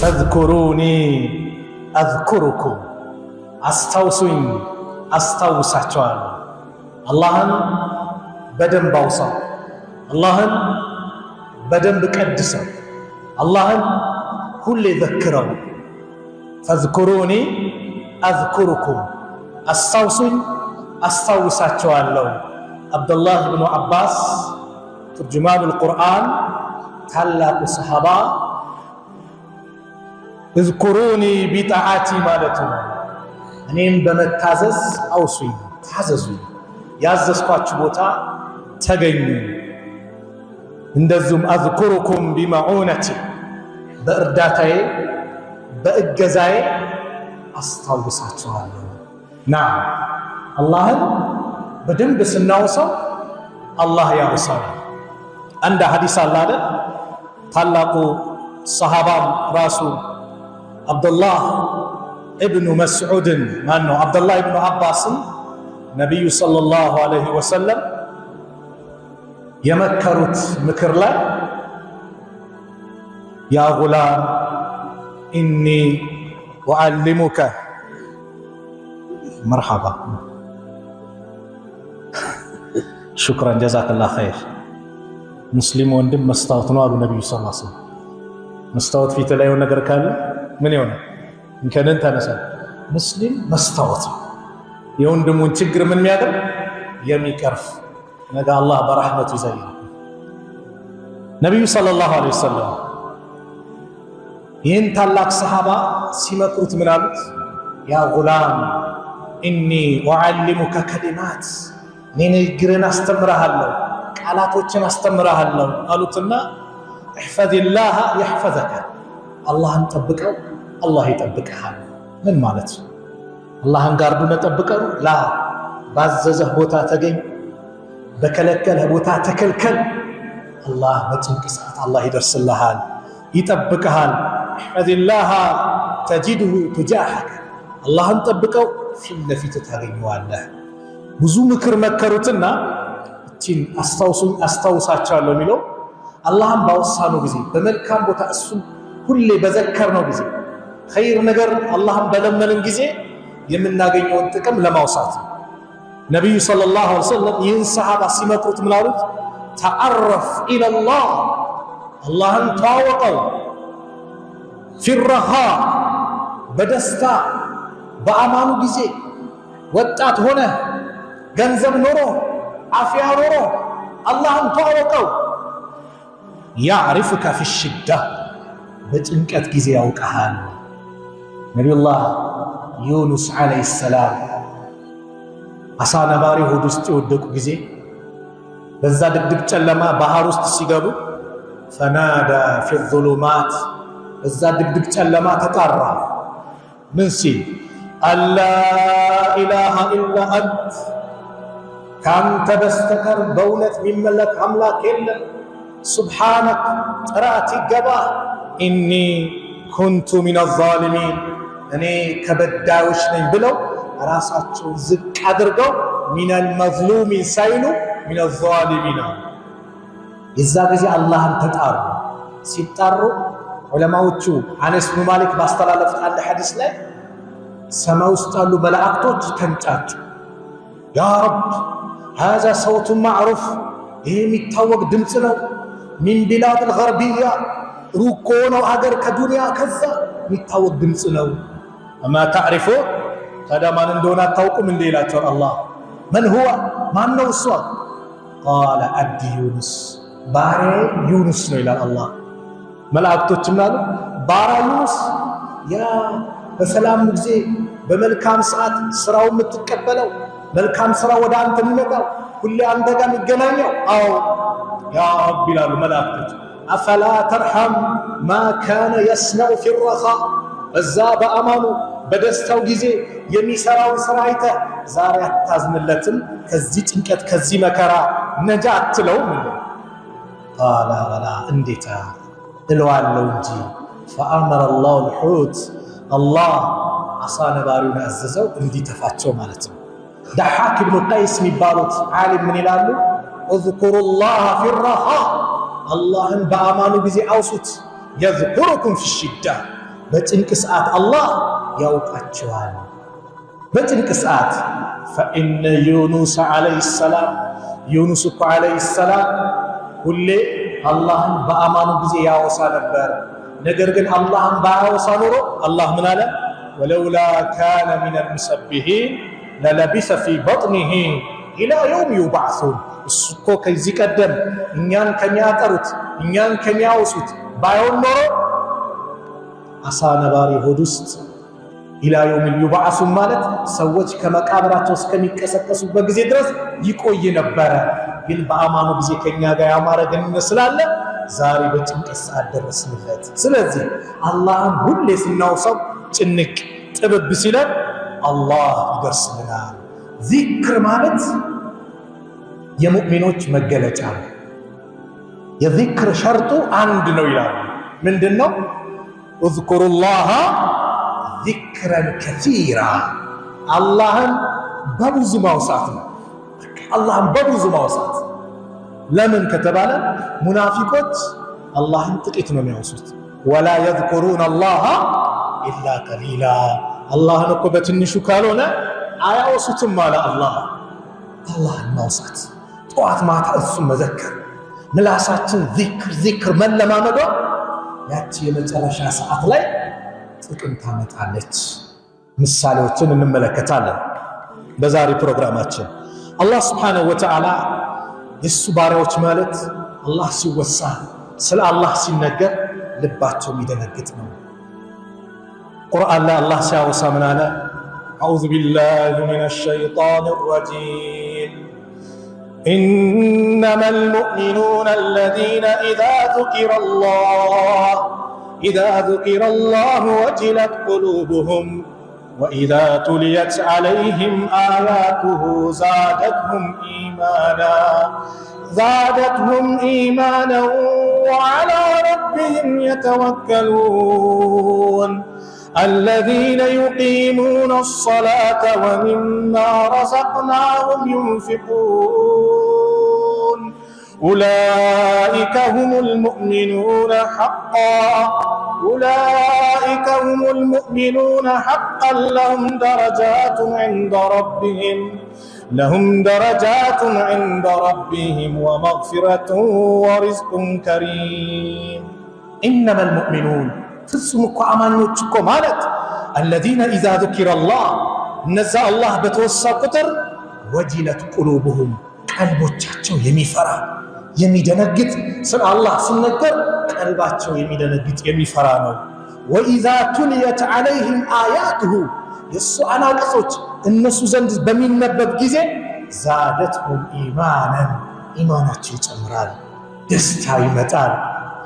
ፈዝኩሩኒ አዝኩሩኩም አስታውሱኝ አስታውሳቸዋለሁ። አላህን በደንብ አውሳው፣ አላህን በደንብ ቀድሰው፣ አላህን ሁሌ ዘክረው። ፈዝኩሩኒ አዝኩሩኩም አስታውሱኝ አስታውሳቸዋለሁ። አብዱላህ ብኑ አባስ ተርጁማኑል ቁርአን ታላቁ ሰሃባ እዝኩሩኒ ቢጣዓቲ ማለቱ እኔም በመታዘዝ አውሱኝ ታዘዙኝ፣ ያዘዝኳችሁ ቦታ ተገኙ። እንደዚሁም አዝኩሩኩም ቢመዑነቲ በእርዳታዬ በእገዛዬ አስታውሳችኋለሁ። ናም አላህን በደንብ ስናወሳው አላህ ያወሳል። አንድ ሐዲስ አለ አይደል? ታላቁ ሰሃባም ራሱ አብዱላህ ኢብኑ መስዑድን ማነው አብዱላህ ኢብኑ አባስን ነቢዩ ሰለላሁ ዐለይሂ ወሰለም የመከሩት ምክር ላይ ያ ጉላም ኢኒ ወአልሙከ መርሐባ ሹክራን ጀዛከላህ ኸይር። ሙስሊም ወንድም መስታወት ነው አሉ ነቢዩ ሰለላሁ ዐለይሂ ወሰለም። መስታወት ፊት ላይ የሆነ ነገር ካለ ምን ይሆናል? እንከንን ተነሳ። ሙስሊም መስታወት ነው። የወንድሙን ችግር ምን የሚያደርግ የሚቀርፍ ነገ አላህ በረሕመቱ ይዘይል። ነቢዩ ሰለላሁ ዐለይሂ ወሰለም ይህን ታላቅ ሰሃባ ሲመክሩት ምን አሉት? ያ ጉላም ኢኒ ወአልሙከ ከሊማት እኔ ንግግርን አስተምርሃለሁ፣ ቃላቶችን አስተምርሃለሁ አሉትና እሕፈዝላህ የሕፈዘከ አላህን ጠብቀው አላህ ይጠብቅሃል። ምን ማለት ነው? አላህን ጋርዱን ጠብቀው ላ ባዘዘህ ቦታ ተገኝ፣ በከለከለህ ቦታ ተከልከል። አላህ በጭንቅ ሰዓት አላህ ይደርስልሃል፣ ይጠብቅሃል። እሕፈዝላህ ተጂድሁ ቱጃሐከ አላህን ጠብቀው ፊት ለፊት ታገኘዋለህ። ብዙ ምክር መከሩትና እቺን አስታውሱኝ አስታውሳቸዋለሁ የሚለው አላህን ባወሳነው ጊዜ በመልካም ቦታ እሱን ሁሌ በዘከርነው ጊዜ ኸይር ነገር አላህን በለመንን ጊዜ የምናገኘውን ጥቅም ለማውሳት ነው። ነቢዩ ሰለላሁ ዐለይሂ ወሰለም ይህን ሰሃባ ሲመክሩት ምን አሉት? ተዐረፍ ኢለላህ አላህን ተዋወቀው፣ ፊረኻ በደስታ በአማኑ ጊዜ ወጣት ሆነ ገንዘብ ኖሮ አፍያ ኖሮ አላህን ተዋወቀው። ያዕሪፉከ ፊሽዳ በጭንቀት ጊዜ ያውቀሃል። ነቢዩላህ ዩኑስ ዓለይሂ ሰላም አሳ ነባሪ ሆድ ውስጥ የወደቁ ጊዜ በዛ ድቅድቅ ጨለማ ባህር ውስጥ ሲገቡ ፈናዳ ፊ ዙሉማት በዛ ድቅድቅ ጨለማ ተጣራ። ምን ሲል አላ ኢላሃ ኢላ አንት ካንተ በስተቀር በእውነት የሚመለክ አምላክ የለም፣ ሱብሓነክ ጥራት ይገባ፣ ኢኒ ኩንቱ ሚነ ዛሊሚን እኔ ከበዳዮች ነኝ ብለው ራሳቸውን ዝቅ አድርገው ሚነል መዝሉሚን ሳይሉ ሚነ ዛሊሚን። የዛ ጊዜ አላህን ተጣሩ። ሲጣሩ ዑለማዎቹ አነስ ብኑ ማሊክ ባስተላለፉት አንድ ሐዲስ ላይ ሰማይ ውስጥ ያሉ መላእክቶች ተንጫጩ። ያ ረብ ሃዛ ሰውቱን ማዕሩፍ ይህ የሚታወቅ ድምፅ ነው። ሚን ቢላድ አልገርቢያ ሩቅ ከሆነው ሀገር ከዱንያ ከዛ የሚታወቅ ድምፅ ነው። እማ ታዕሪፎ ታዲያ ማን እንደሆነ አታውቁም እንዴ ይላቸዋል አላህ። መን ሁዋ ማን ነው እሷ? ቃለ አብዲ ዩኑስ ባሪያዬ ዩኑስ ነው ይላል አላህ። መላእክቶች ምናሉ? ባሪያ ዩኑስ ያ በሰላም ጊዜ በመልካም ሰዓት ስራው የምትቀበለው መልካም ስራ ወደ አንተ የሚመጣው ሁሌ አንተ ጋር የሚገናኘው? አዎ ያ ረብ ይላሉ መላእክቶች። አፈላ ተርሐም ማ ካነ የስነዑ ፊ ረኻ በዛ በአማኑ በደስታው ጊዜ የሚሰራውን ስራ አይተህ ዛሬ አታዝንለትም? ከዚህ ጭንቀት ከዚህ መከራ ነጃ አትለውም? ቃለ በላ እንዴታ እለዋለሁ እንጂ። ፈአመረ ላሁ ልሑት አላህ አሳ ነባሪውን አዘዘው እንዲተፋቸው ማለት ነው። ደሓክ ብኑ ቀይስ የሚባሉት ዓሊም ምን ይላሉ? እዝኩሩ ላህ ፊ ረኻ አላህን በአማኑ ጊዜ አውሱት፣ የዝኩሩኩም ፊ ሽዳ በጭንቅ ሰዓት አላህ ያውቃቸዋል። በጭንቅ ሰዓት فإن يونس عليه السلام ዩኑስ እኮ عليه السلام ሁሌ አላህን በአማኑ ጊዜ ያወሳ ነበር። ነገር ግን አላህን ባያወሳ ኖሮ አላህ ምን አለ? ولولا كان من المسبحين للبث في بطنه إلى يوم يبعثون። እሱኮ ከዚህ ቀደም እኛን ከሚያጠሩት እኛን ከሚያወሱት ባይሆን ኖሮ አሳ ነባሪ ሆድ ውስጥ ኢላ የውም ይባዓሱን ማለት ሰዎች ከመቃብራቸው እስከሚቀሰቀሱበት ጊዜ ድረስ ይቆይ ነበረ። ግን በአማኑ ጊዜ ከኛ ጋር ያማረ ግንኙነት ስላለ ዛሬ በጭንቀት ሰዓት ደረስንለት። ስለዚህ አላህን ሁሌ ስናውሰው ጭንቅ ጥብብ ሲለን አላህ ይደርስልናል። ዚክር ማለት የሙእሚኖች መገለጫ ነው። የዚክር ሸርጡ አንድ ነው ይላሉ። ምንድነው? እዝኩሩላህ ዚክረን ከሲራ አላህን በብዙ ማውሳት ነው። አላህን በብዙ ማውሳት ለምን ከተባለ ሙናፊቆች አላህን ጥቂት ነው የሚያወሱት። ወላ የዝኩሩን አላህ ኢላ ቀሊላ አላህን እኮ በትንሹ ካልሆነ አያወሱትም አለ አላህ። አላህን ማውሳት ጠዋት ማታ እሱን መዘከር ምላሳችን ዚክር መለማመዷ ያቺ የመጨረሻ ሰዓት ላይ ጥቅም ታመጣለች። ምሳሌዎችን እንመለከታለን በዛሬ ፕሮግራማችን። አላህ ስብሓነሁ ወተዓላ የሱ ባሪያዎች ማለት አላህ ሲወሳ ስለ አላህ ሲነገር ልባቸው የሚደነግጥ ነው። ቁርአን ላይ አላህ ሲያወሳ ምን አለ? አዑዙ ቢላሂ ሚነ ሸይጣኒ ረጂም إنما المؤمنون الذين إذا ذكر الله وجلت قلوبهم وإذا تليت عليهم آياته زادتهم إيمانا وعلى ربهم يتوكلون الذين يقيمون الصلاة ومما رزقناهم ينفقون أولئك هم المؤمنون حقا لهم درجات عند ربهم ومغفرة ورزق كريم إنما المؤمنون ፍጹም አማኞች እኮ ማለት الذين إذا ذكر الله እነዛ አላህ በተወሳ ቁጥር ወጅለት ቁሉብሁም ቀልቦቻቸው የሚፈራ የሚደነግጥ ስለ አላህ ሲነገር ቀልባቸው የሚደነግጥ የሚፈራ ነው። وإذا تليت عليهم آياته የሱ አናቅጾች እነሱ ዘንድ በሚነበብ ጊዜ زادتهم إيمانا ኢማናቸው ይጨምራል፣ ደስታ ይመጣል።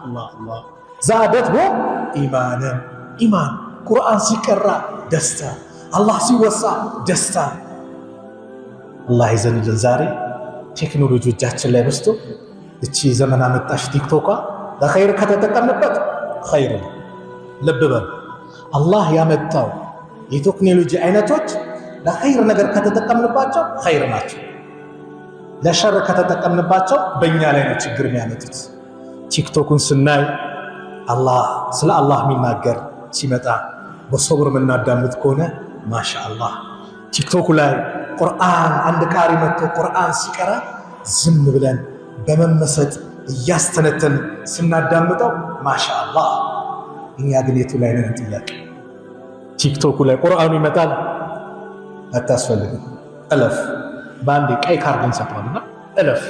አላህ زادتهم إيمانا إيمان قرآن سيكرا دستا الله سيوسع دستا الله يزن الزاري تكنولوجي جاتشن ላይ በስቶ እቺ ዘመን አመጣሽ ቲክቶክ ለኸይር ከተጠቀምንበት ኸይር ነው። ልብ በል አላህ ያመጣው የቴክኖሎጂ አይነቶች ለኸይር ነገር ከተጠቀምንባቸው ኸይር ናቸው። ለሸር ከተጠቀምንባቸው በእኛ ላይ ነው ችግር የሚያመጡት። ቲክቶክን ስናይ አላህ ስለ አላህ የሚናገር ሲመጣ በሶብር የምናዳምጥ ከሆነ ማሻአላህ። ቲክቶክ ላይ ቁርአን አንድ ቃሪ መጥቶ ቁርአን ሲቀራ ዝም ብለን በመመሰጥ እያስተነተን ስናዳምጠው ማሻአላህ። እኛ ግን የቱ ላይ ነን? ጥያቄ። ቲክቶክ ላይ ቁርአኑ ይመጣል፣ አታስፈልግም፣ እለፍ። በአንዴ ቀይ ካርድ እንሰጠዋልና እለፍ።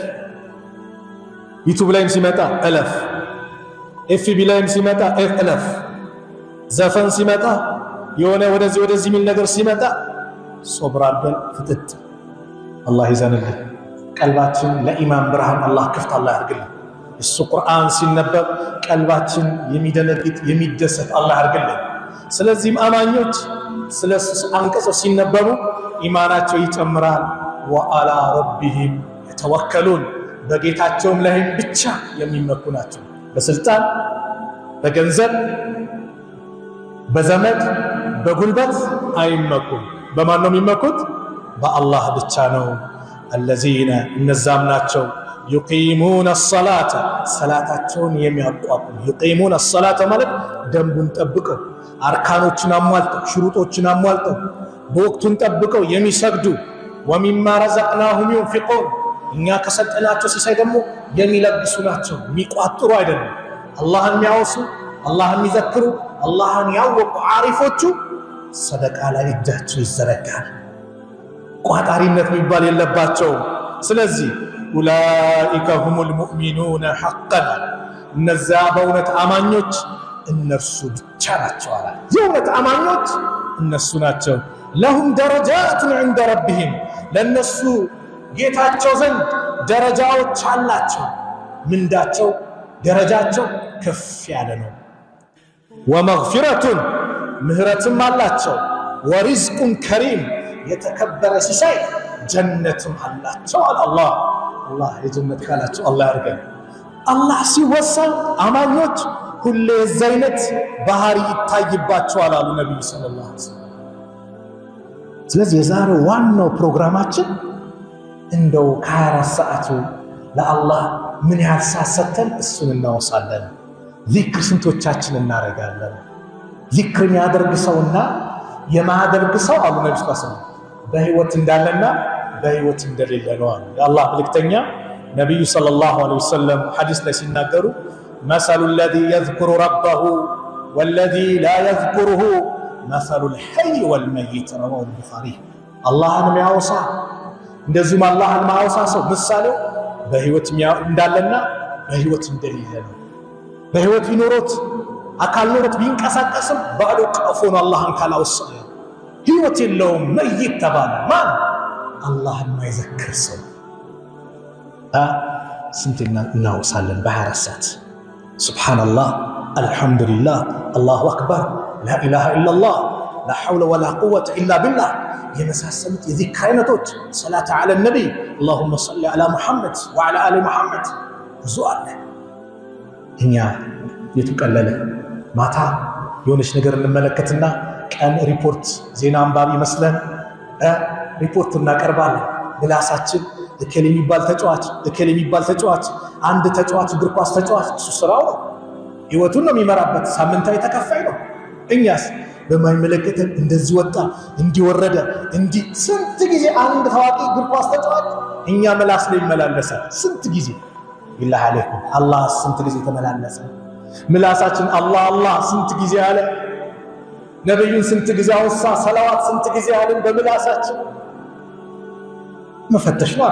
ዩቲዩብ ላይም ሲመጣ እለፍ። ኤፍቢ ላይም ሲመጣ እለፍ። ዘፈን ሲመጣ የሆነ ወደዚህ የሚል ነገር ሲመጣ ሶብር አድርገን ፍጥጥ። አላህ ይዘንልን። ቀልባችን ለኢማን ብርሃን አላህ ክፍት አላህ ያድርግልን። እሱ ቁርአን ሲነበብ ቀልባችን የሚደነግጥ የሚደሰት አላህ ያድርግልን። ስለዚህም አማኞች ስለሱ አንቀጾች ሲነበቡ ኢማናቸው ይጨምራል። ወአላ ረቢሂም የተወከሉን በጌታቸውም ላይም ብቻ የሚመኩ ናቸው። በስልጣን በገንዘብ በዘመድ በጉልበት አይመኩም። በማን ነው የሚመኩት? በአላህ ብቻ ነው። الذين እነዛም ናቸው يقيمون الصلاة ሰላታቸውን የሚያቋቁሙ يقيمون الصلاة ማለት ደንቡን ጠብቀው አርካኖችን አሟልተው ሽሩጦችን አሟልተው በወቅቱን ጠብቀው የሚሰግዱ ومما رزقناهم ينفقون እኛ ከሰጠናቸው ሲሳይ ደግሞ የሚለግሱ ናቸው የሚቋጥሩ አይደለም አላህን የሚያወሱ አላህን የሚዘክሩ አላህን ያወቁ ዓሪፎቹ ሰደቃ ላይ እጃቸው ይዘረጋል ቋጣሪነት የሚባል የለባቸውም ስለዚህ ኡላኢከ ሁሙል ሙእሚኑነ ሐቀን እነዛ በእውነት አማኞች እነርሱ ብቻ ናቸው አለ የእውነት አማኞች እነሱ ናቸው ለሁም ደረጃቱን ዐንደ ረቢሂም ለነሱ ጌታቸው ዘንድ ደረጃዎች አላቸው ምንዳቸው ደረጃቸው ከፍ ያለ ነው ወመግፊረቱን ምህረትም አላቸው ወሪዝቁን ከሪም የተከበረ ሲሳይ ጀነትም አላቸው አላህ አላህ የጀነት ካላቸው አላህ ያርገን አላህ ሲወሳ አማኞች ሁሌ ዘይነት ባህሪ ይታይባቸዋል አሉ ነብዩ ሰለላሁ ዐለይሂ ወሰለም ስለዚህ የዛሬው ዋናው ፕሮግራማችን እንደው ከ24 ሰዓቱ ለአላህ ምን ያህል ሰዓት እሱን እናወሳለን ዚክር ስንቶቻችን እናረጋለን ዚክር የሚያደርግ ሰውና የማያደርግ ሰው አሉ ነብዩ ሰለላሁ ዐለይሂ ወሰለም በህይወት እንዳለና በህይወት እንደሌለ ነው አሉ የአላህ መልእክተኛ ነብዩ ሰለላሁ ዐለይሂ ወሰለም ሐዲስ ላይ ሲናገሩ مثل الذي يذكر ربه والذي لا يذكره مثل الحي والميت رواه البخاري አላህን የሚያወሳ እንደዚሁም አላህን ማወሳ ሰው ምሳሌው በህይወት እንዳለና በህይወት እንደሌለ ነው በህይወት ቢኖርት አካል ኖሮት ቢንቀሳቀስም ባዶ ቀፎ ነው አላህን ካላወሳ ህይወት የለውም መይት ተባለ ማን አላህን ማይዘክር ሰው ስንትና እናወሳለን በ24 ሰዓት ሱብሃንአላህ አልহামዱሊላህ አላሁ አክበር ላ ኢላሃ ኢላላህ ላ ሐውለ ወላ ቁወተ ኢላ ቢላህ የመሳሰሉት የዚክር አይነቶች ሰላተ ዐለ ነብይ اللهم صل على محمد وعلى ال محمد ብዙ አለ እኛ የተቀለለ ማታ የሆነች ነገር እንመለከትና ቀን ሪፖርት ዜና አንባቢ መስለን ሪፖርት እናቀርባለን ምላሳችን እከሌ የሚባል ተጫዋች አንድ ተጫዋች እግር ኳስ ተጫዋች እሱ ስራው ህይወቱን ነው የሚመራበት ሳምንታዊ ተከፋይ ነው እኛስ በማይመለከተን እንደዚህ ወጣ እንዲወረደ ስንት ጊዜ አንድ ታዋቂ እግር ኳስ ተጫዋች እኛ ምላስ ላይ ይመላለሳል ስንት ጊዜ ቢላህ አለይኩም አላህ ስንት ጊዜ ተመላለሰ ምላሳችን አላህ አላህ ስንት ጊዜ አለ ነብዩን ስንት ጊዜ አወሳ ሰላዋት ስንት ጊዜ አለን በምላሳችን መፈተሽ ነው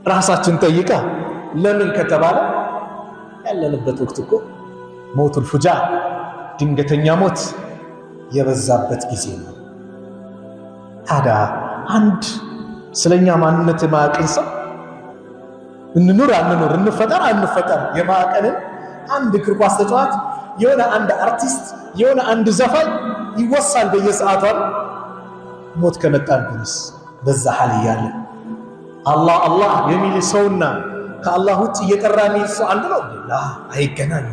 ራሳችን ጠይቃ ለምን ከተባለ ያለንበት ወቅት እኮ ሞቱል ፉጃ ድንገተኛ ሞት የበዛበት ጊዜ ነው ታዲያ አንድ ስለኛ ማንነት የማያውቅን ሰው እንኑር እንፈጠር የማያውቀንን አንድ እግር ኳስ ተጫዋች የሆነ አንድ አርቲስት የሆነ አንድ ዘፋኝ ይወሳል በየሰዓቱ ሞት ከመጣብንስ በዛ ሐል ያለ አላህ የሚል ሰውና ከአላህ ውጭ እየጠራ የሚል ሰው አንድ ነው ላ አይገናኙ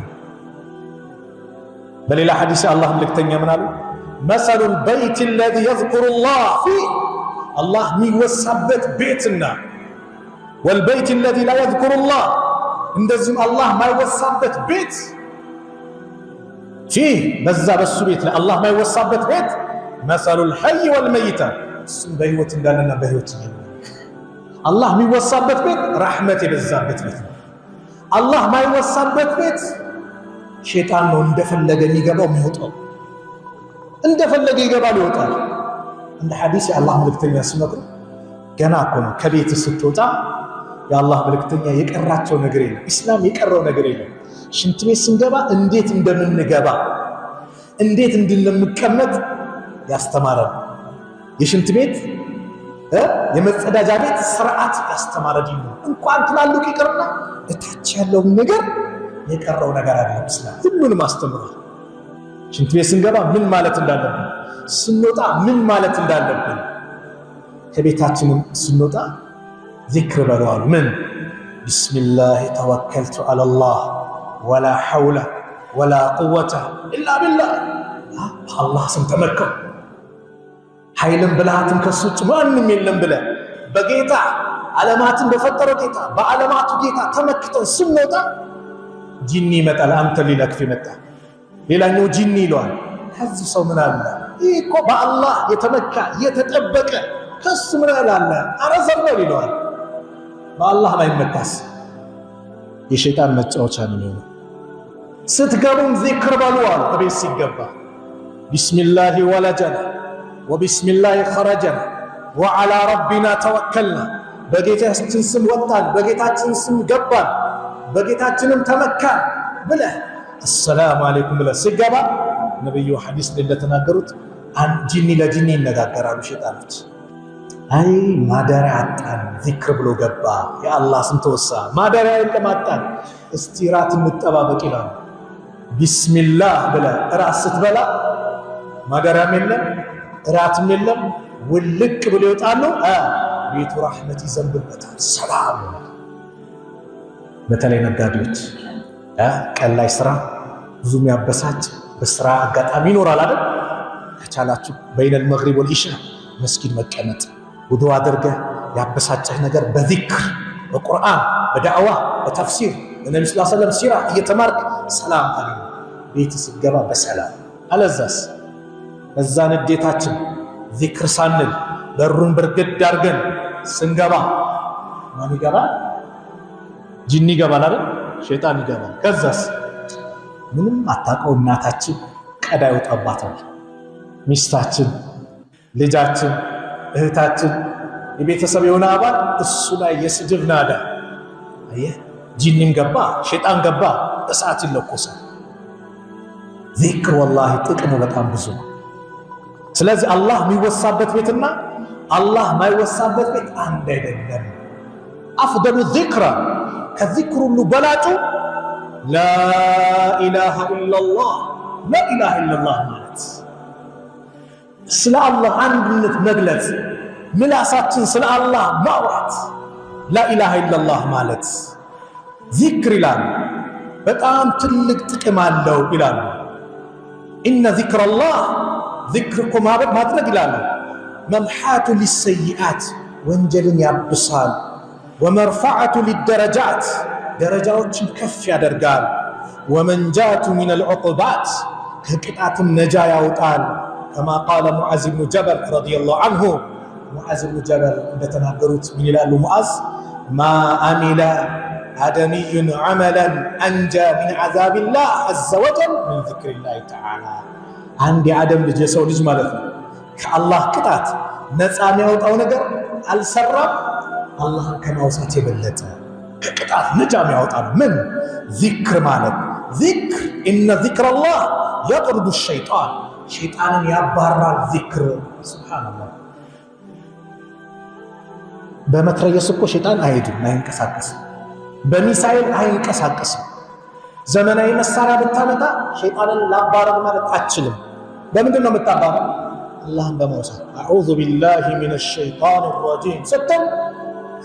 በሌላ ሐዲስ አላህ መልእክተኛ ምን አሉ مثل البيت الذي يذكر الله فيه الله የሚወሳበት ቤትና والبيت الذي لا يذكر الله እንደዚህም አላህ ማይወሳበት ቤት فيه በዛ በሱ ቤት ላይ አላህ ማይወሳበት ቤት مثل الحي والميت እሱም በህይወት እንዳለና በህይወት ይኖር አላህ የሚወሳበት ቤት ረህመት የበዛበት ቤት ነው አላህ ማይወሳበት ቤት ሸይጣን ነው እንደፈለገ የሚገባው የሚወጣው እንደፈለገ ይገባል ይወጣል እንደ ሐዲስ የአላህ መልእክተኛ ሲመክሩ ገና እኮ ነው ከቤት ስትወጣ የአላህ መልእክተኛ የቀራቸው ነገር የለም ኢስላም የቀረው ነገር የለም ሽንት ቤት ስንገባ እንዴት እንደምንገባ እንዴት እንድንቀመጥ ያስተማረን የሽንት ቤት የመጸዳጃ ቤት ስርዓት ያስተማረን ነው እንኳን ትላልቅ ይቀርና እታች ያለው ነገር የቀረው ነገር አይደለም ኢስላም ሁሉንም አስተምሯል ሽንት ቤት ስንገባ ምን ማለት እንዳለብን ስንወጣ ምን ማለት እንዳለብን ከቤታችንም ስንወጣ ዚክር በለዋል ምን ቢስሚላህ ተወከልቱ ዐለላህ ወላ ሐውለ ወላ ቁወተ ኢላ ቢላህ አላህ ስም ተመከው ኃይልም ብልሃትም ከሱ ውጭ ማንም የለም ብለህ በጌታ ዓለማትን በፈጠረው ጌታ በዓለማቱ ጌታ ተመክተን ስንወጣ ጂኒ ይመጣል። አንተ ሊለክፍ ይመጣ ሌላኛው ጂኒ ይለዋል። ከዚህ ሰው ምን አለ? ይህ እኮ በአላህ የተመካ የተጠበቀ ከሱ ምን አለ? ኧረ ዘመር ይለዋል። በአላህ ማይመካስ የሸይጣን መጫወቻ ነው የሚሆነው። ስትገቡም ዚክር በሉ አሉ። ከቤት ሲገባ ቢስሚላሂ ወለጀና ወቢስሚላሂ ኸረጀና ወዓላ ረቢና ተወከልና፣ በጌታችን ስም ወጣን፣ በጌታችን ስም ገባን፣ በጌታችንም ተመካን ብለህ አሰላሙ አለይኩም ብለህ ሲገባ ነብዩ ሐዲስ ላይ እንደተናገሩት ጂኒ ለጂኒ ይነጋገራሉ ሸይጣኖች። አይ ማደሪያ አጣን ዚክር ብሎ ገባ፣ የአላህ ስም ተወሳ፣ ማደሪያ የለም አጣን፣ እስቲ ራት እንጠባበቅ ይላሉ። ቢስሚላህ ብለህ ራት ስትበላ ማደሪያም የለም ራትም የለም፣ ውልቅ ብሎ ይወጣሉ። ቤቱ ረሕመት ይዘንብበታል፣ ሰላም። በተለይ ነጋዴዎች ቀን ላይ ስራ ብዙ የሚያበሳጭ በስራ አጋጣሚ ይኖራል አይደል? ከቻላችሁ በይነል መግሪብ ወልኢሻ መስጊድ መቀመጥ ውዱእ አድርገህ ያበሳጨህ ነገር በዚክር በቁርአን በዳዕዋ በተፍሲር በነብዩ ሰለላሁ ዐለይሂ ወሰለም ሲራ እየተማርክ ሰላም ታገኝ ቤት ስትገባ በሰላም። አለዛስ በዛ ንዴታችን ዚክር ሳንል በሩን ብርግድ አድርገን ስንገባ ማን ይገባል? ጂኒ ይገባል አይደል? ሸይጣን ይገባል። ከዛስ ምንም አታውቀው እናታችን ቀዳ ይወጣባታል። ሚስታችን፣ ልጃችን፣ እህታችን፣ የቤተሰብ የሆነ አባል እሱ ላይ የስድብ ናዳ። አየህ ጂኒም ገባ ሸይጣን ገባ እሳት ይለኮሳል። ዚክር ወላሂ ጥቅሙ በጣም ብዙ ነው። ስለዚህ አላህ የሚወሳበት ቤትና አላህ ማይወሳበት ቤት አንድ አይደለም። አፍደሉ ዚክራ ከዚክር ሁሉ በላጩ ላኢላሃ ኢላላህ። ላኢላሃ ኢላላህ ማለት ስለ አላህ አንድነት መግለጽ፣ ምላሳችን ስለ አላህ ማውራት ላኢላሃ ኢላላህ ማለት ዚክር ይላሉ። በጣም ትልቅ ጥቅም አለው ይላሉ። ኢነ ዚክረላህ ዚክር እኮ ማድረግ ይላሉ መምሓቱ ሊሰይአት ወንጀልን ያብሳል፣ ወመርፋዓቱ ሊደረጃት ደረጃዎችን ከፍ ያደርጋል፣ ወመንጃቱ ሚነል ዑቁባት ከቅጣትም ነጃ ያውጣል። ከማ ቃለ ሙዓዝ ብኑ ጀበል ረዲየላሁ ዐንሁ ሙዓዝ ብኑ ጀበል እንደተናገሩት ምን ይላሉ ሙዓዝ? ማ አሚለ አደሚዩን ዐመለን አንጃ ሚን ዐዛቢላህ ዐዘ ወጀል ሚን ዚክሪላህ ተዓላ። አንድ የአደም ልጅ የሰው ልጅ ማለት ነው ከአላህ ቅጣት ነፃ የሚያወጣው ነገር አልሰራም አላህን ከማውሳት የበለጠ ከቅጣት ነፃ የሚያወጣ ምን ዚክር ማለት። ዚክር ኢነ ዚክረላህ የጥርዱ ሸይጣን ሸይጣንን ያባራል ዚክር። ሱብሃንአላህ በመትረየስ እኮ ሸይጣን አይሄድም አይንቀሳቀስም፣ በሚሳኤል አይንቀሳቀስም። ዘመናዊ መሳሪያ ብታመጣ ሸይጣንን ላባረር ማለት አትችልም። በምንድን ነው የምታባረው? አላህን በመውሳት አዑዙ ቢላሂ ሚነ ሸይጣን ረጂም ስትል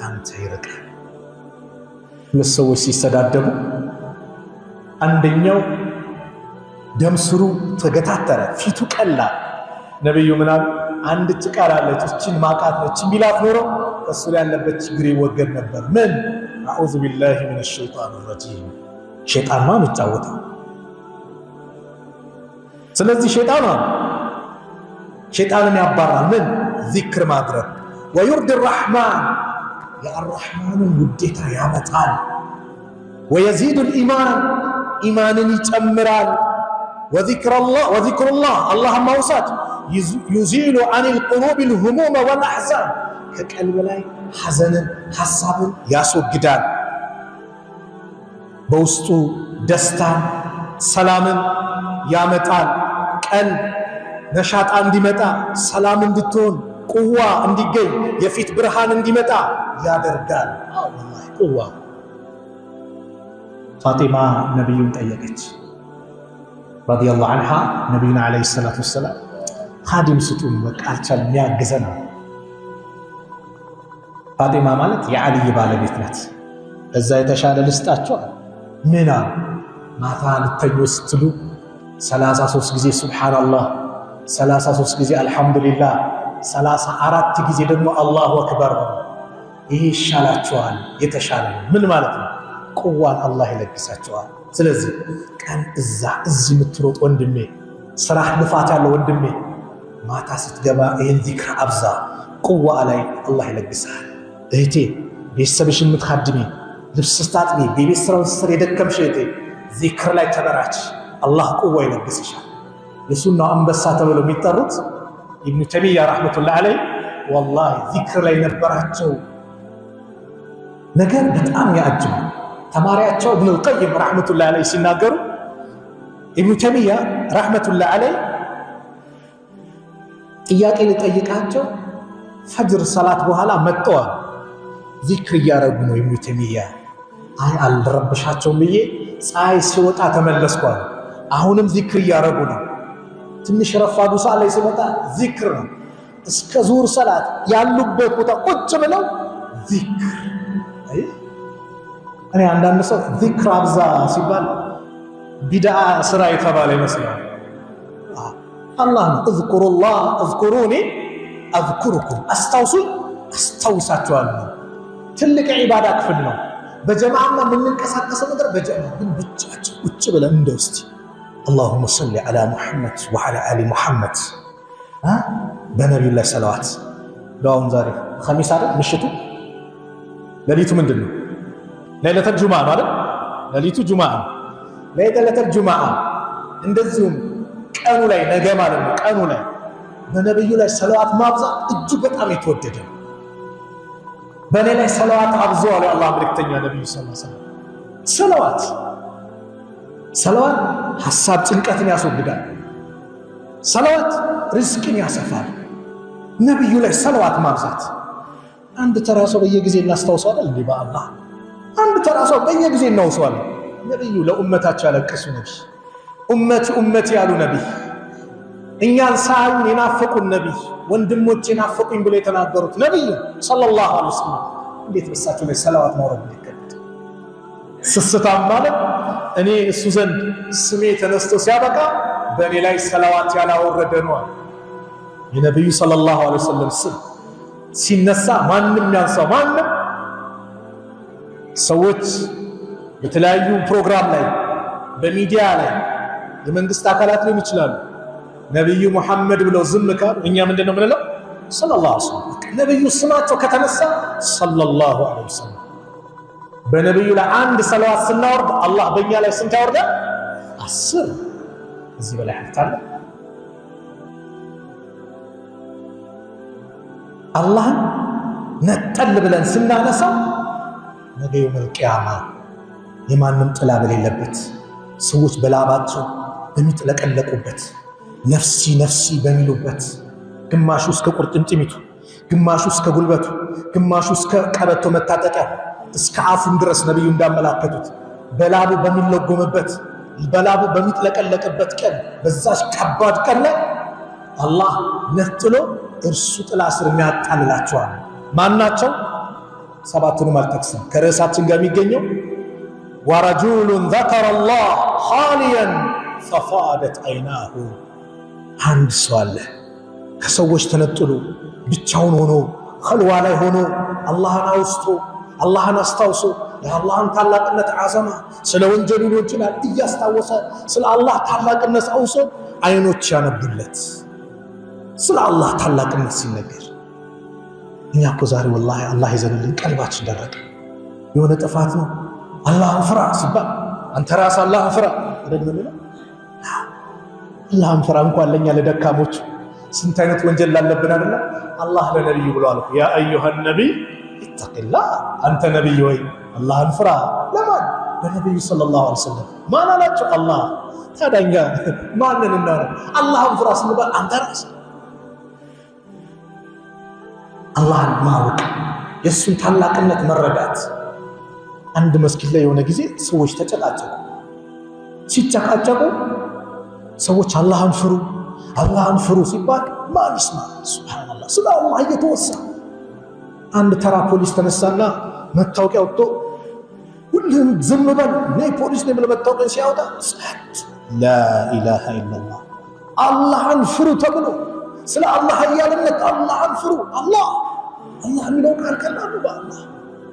አንተ ይርቃል። ሁለት ሰዎች ሲሰዳደቡ አንደኛው ደም ስሩ ተገታተረ፣ ፊቱ ቀላ። ነብዩ ምናል አንድ ቃል አለች እችን ማቃት ነች ቢላት ኖሮ እሱ ላይ ያለበት ችግር ይወገድ ነበር። ምን አዑዙ ቢላሂ ሚነ ሸይጣን ረጂም። ሸይጣን ማን ይጫወታል? ስለዚህ ሸይጣንን ያባራል ምን ዚክር ማድረግ። ወዩርዲ ረሕማን የአርረሕማንን ውዴታ ያመጣል። ወየዚዱ ልኢማን ኢማንን ይጨምራል። ወዚክሩላህ አላህን ማውሳት ዩዚሉ አን ልቁሉብ ልሁሙመ ወልአሕዛን ከቀልብ ላይ ሐዘንን ሐሳብን ያስወግዳል። በውስጡ ደስታን ሰላምን ያመጣል። ቀልብ ነሻጣ እንዲመጣ ሰላም እንድትሆን ቁዋ እንዲገኝ የፊት ብርሃን እንዲመጣ ያደርጋል። ወላሂ ቁዋ። ፋጢማ ነቢዩን ጠየቀች ረዲየላሁ ዐንሃ ነቢዩን ዓለይሂ ሰላቱ ወሰላም ኻዲም ስጡን በቃ አልቻልንም የሚያግዘን ነው። ፋጢማ ማለት የዓልይ ባለቤት ናት። እዛ የተሻለ ልስጣቸዋል ምና ማታ ልተኙ ስትሉ 33 ጊዜ ሱብሓነላህ 33 ጊዜ አልሐምዱሊላህ 34 ጊዜ ደግሞ አላሁ አክበር ይሄ ይሻላቸዋል፣ የተሻለ ነው። ምን ማለት ነው? ቁዋን አላህ ይለግሳቸዋል። ስለዚህ ቀን እዚህ የምትሮጥ ወንድሜ፣ ስራህ ልፋት ያለው ወንድሜ፣ ማታ ስትገባ ይህን ዚክር አብዛ። ቁዋ ላይ አላህ ይለግሳል። እህቴ ቤተሰብሽን የምትካድሚ ልብስ ስታጥቢ ቤቤት ስራውን ስር የደከምሽ እህቴ ዚክር ላይ ተበራች፣ አላህ ቁዋ ይለግስሻል። የሱናው አንበሳ ተብለው የሚጠሩት ኢብኑ ተይሚያ ረሕመቱላህ ዐለይህ ወላሂ ዚክር ላይ ነበራቸው ነገር በጣም ያጅብ። ተማሪያቸው ኢብኑል ቀይም ረሕመቱላህ ዐለይህ ሲናገሩ ኢብኑ ተይሚያ ረሕመቱላህ ዐለይህ ጥያቄ ሊጠይቃቸው ፈጅር ሰላት በኋላ መጥተዋል። ዚክር እያረጉ ነው ኢብኑ ተይሚያ። አይ አልረብሻቸውም ብዬ ፀሐይ ሲወጣ ተመለስኳል። አሁንም ዚክር እያረጉ ነው። ትንሽ ረፋዱ ሰዓት ላይ ሲመጣ ዚክር ነው። እስከ ዙር ሰላት ያሉበት ቦታ ቁጭ ብለው ዚክር። እኔ አንዳንድ ሰው ዚክር አብዛ ሲባል ቢድዓ ስራ የተባለ ይመስላል። አላህ ነው እዝኩሩላህ እዝኩሩኒ አዝኩሩኩም፣ አስታውሱኝ አስታውሳችኋለሁ። ትልቅ ዒባዳ ክፍል ነው። በጀማዓና የምንንቀሳቀሰው ነገር በጀማዓ ግን ብቻችን ቁጭ ብለን እንደ ውስጥ አላሁመ ሰሊ ዐላ ሙሐመድ ወዐላ አሊ ሙሐመድ በነቢዩ ላይ ሰለዋት። ዳውን ዛሬ ኸሚስ አይደል? ምሽቱ ሌሊቱ ምንድን ነው? ለይለተል ጁምዓ ነው አይደል? ሌሊቱ ጁምዓ ነው። ለይለተል ጁምዓ እንደዚሁም ቀኑ ላይ ነገ ማለት ነው። ቀኑ ላይ በነቢዩ ላይ ሰለዋት ማብዛት እጅግ በጣም የተወደደ ነው። በእኔ ላይ ሰለዋት አብዙ አለ አላህ መልእክተኛ ነቢዩ ሰለላሁ ዐለይሂ ወሰለም። ሰለዋት ሐሳብ ጭንቀትን ያስወግዳል። ሰለዋት ሪዝቅን ያሰፋል። ነቢዩ ላይ ሰለዋት ማብዛት አንድ ተራ ሰው በየጊዜ እናስታውሰዋለን እንዴ? በአላህ አንድ ተራ ሰው በየጊዜ እናውሰዋለን። ነቢዩ ለኡመታቸው ያለቀሱ ነቢይ፣ ኡመቲ ኡመቲ ያሉ ነቢይ፣ እኛን ሳዩን የናፈቁን ነቢይ፣ ወንድሞቼ ናፈቁኝ ብሎ የተናገሩት ነቢዩ ሰለላሁ ዐለይሂ ወሰለም እንዴት በሳቸው ላይ ሰለዋት ማውረድ ይከብድ? ስስታም ማለት እኔ እሱ ዘንድ ስሜ ተነስቶ ሲያበቃ በእኔ ላይ ሰለዋት ያላወረደ ነው። የነቢዩ ሰለላሁ ዐለይሂ ወሰለም ስም ሲነሳ ማንም ያንሳው ማንም። ሰዎች በተለያዩ ፕሮግራም ላይ በሚዲያ ላይ የመንግስት አካላት ሊሆኑ ይችላሉ ነቢዩ ሙሐመድ ብለው ዝም ካሉ እኛ ምንድን ነው የምንለው? ሰለላሁ ዐለይሂ ወሰለም። ነቢዩ ስማቸው ከተነሳ ሰለላሁ ዐለይሂ ወሰለም። በነቢዩ ላይ አንድ ሰለዋት ስናወርድ አላህ በእኛ ላይ ስንት ያወርዳል? 10። እዚህ በላይ ሐፍታለ አላህን ነጠል ብለን ስናነሳው ነገ የውመል ቂያማ የማንም ጥላ በሌለበት ሰዎች በላባቸው በሚጥለቀለቁበት ነፍሲ ነፍሲ በሚሉበት ግማሹ እስከ ቁርጭምጭሚቱ፣ ግማሹ እስከ ጉልበቱ፣ ግማሹ እስከ ቀበቶ መታጠቂያ እስከ አፉም ድረስ ነቢዩ እንዳመላከቱት በላቡ በሚለጎምበት በላቡ በሚጥለቀለቅበት ቀን በዛች ከባድ ቀን ላይ አላህ ነጥሎ እርሱ ጥላ ስር የሚያጣልላቸዋል። ማናቸው? ሰባቱንም አልጠቅስም። ከርዕሳችን ጋር የሚገኘው ወረጁሉን ዘከረላህ ኻሊያን ፈፋደት ዐይናሁ። አንድ ሰው አለ ከሰዎች ተነጥሎ ብቻውን ሆኖ ኸልዋ ላይ ሆኖ አላህን አውስቶ አላህን አስታውሶ የአላህን ታላቅነት አዘማ ስለ ወንጀሉ ሊሆን ይችላል እያስታወሰ ስለ አላህ ታላቅነት አውሶ አይኖች ያነቡለት ስለ አላህ ታላቅነት ሲነገር። እኛ እኮ ዛሬ ወላሂ አላህ ይዘንልን ቀልባችን ደረቀ። የሆነ ጥፋት ነው አላህን ፍራ ሲባል አንተ ራስህ አላህን ፍራ አይደለም? አላህን ፍራ እንኳን ለኛ ለደካሞች ስንት አይነት ወንጀል ላለብን አይደለ? አላህ ለነብዩ ብሏል ያ አዩሃ ነቢይ ኢተቂላህ፣ አንተ ነቢይ ወይ አላህን ፍራ። ለማን? ለነቢዩ ሰለላሁ ዐለይሂ ወሰለም። ማን አላቸው? አላህ። ታዲያ ማንን እናረ አላህን ፍራ ስንባል አንተ ራስህ አላህን ማወቅ የእሱን ታላቅነት መረዳት። አንድ መስጊድ ላይ የሆነ ጊዜ ሰዎች ተጨቃጨቁ። ሲጨቃጨቁ ሰዎች አላህን ፍሩ አላህን ፍሩ ሲባል ማን ይስማ? ሱብሃንአላህ ስለ አላህ እየተወሳ አንድ ተራ ፖሊስ ተነሳና መታወቂያ ወጥቶ ሁሉም ዝም በል ነይ ፖሊስ ነይ ብሎ መታወቂያ ሲያወጣ ላኢላሃ ኢላላህ አላህን ፍሩ ተብሎ ስለ አላህ ኃያልነት አላህን ፍሩ አላህ አላህ የሚለው ቃል ቀላሉ በአላህ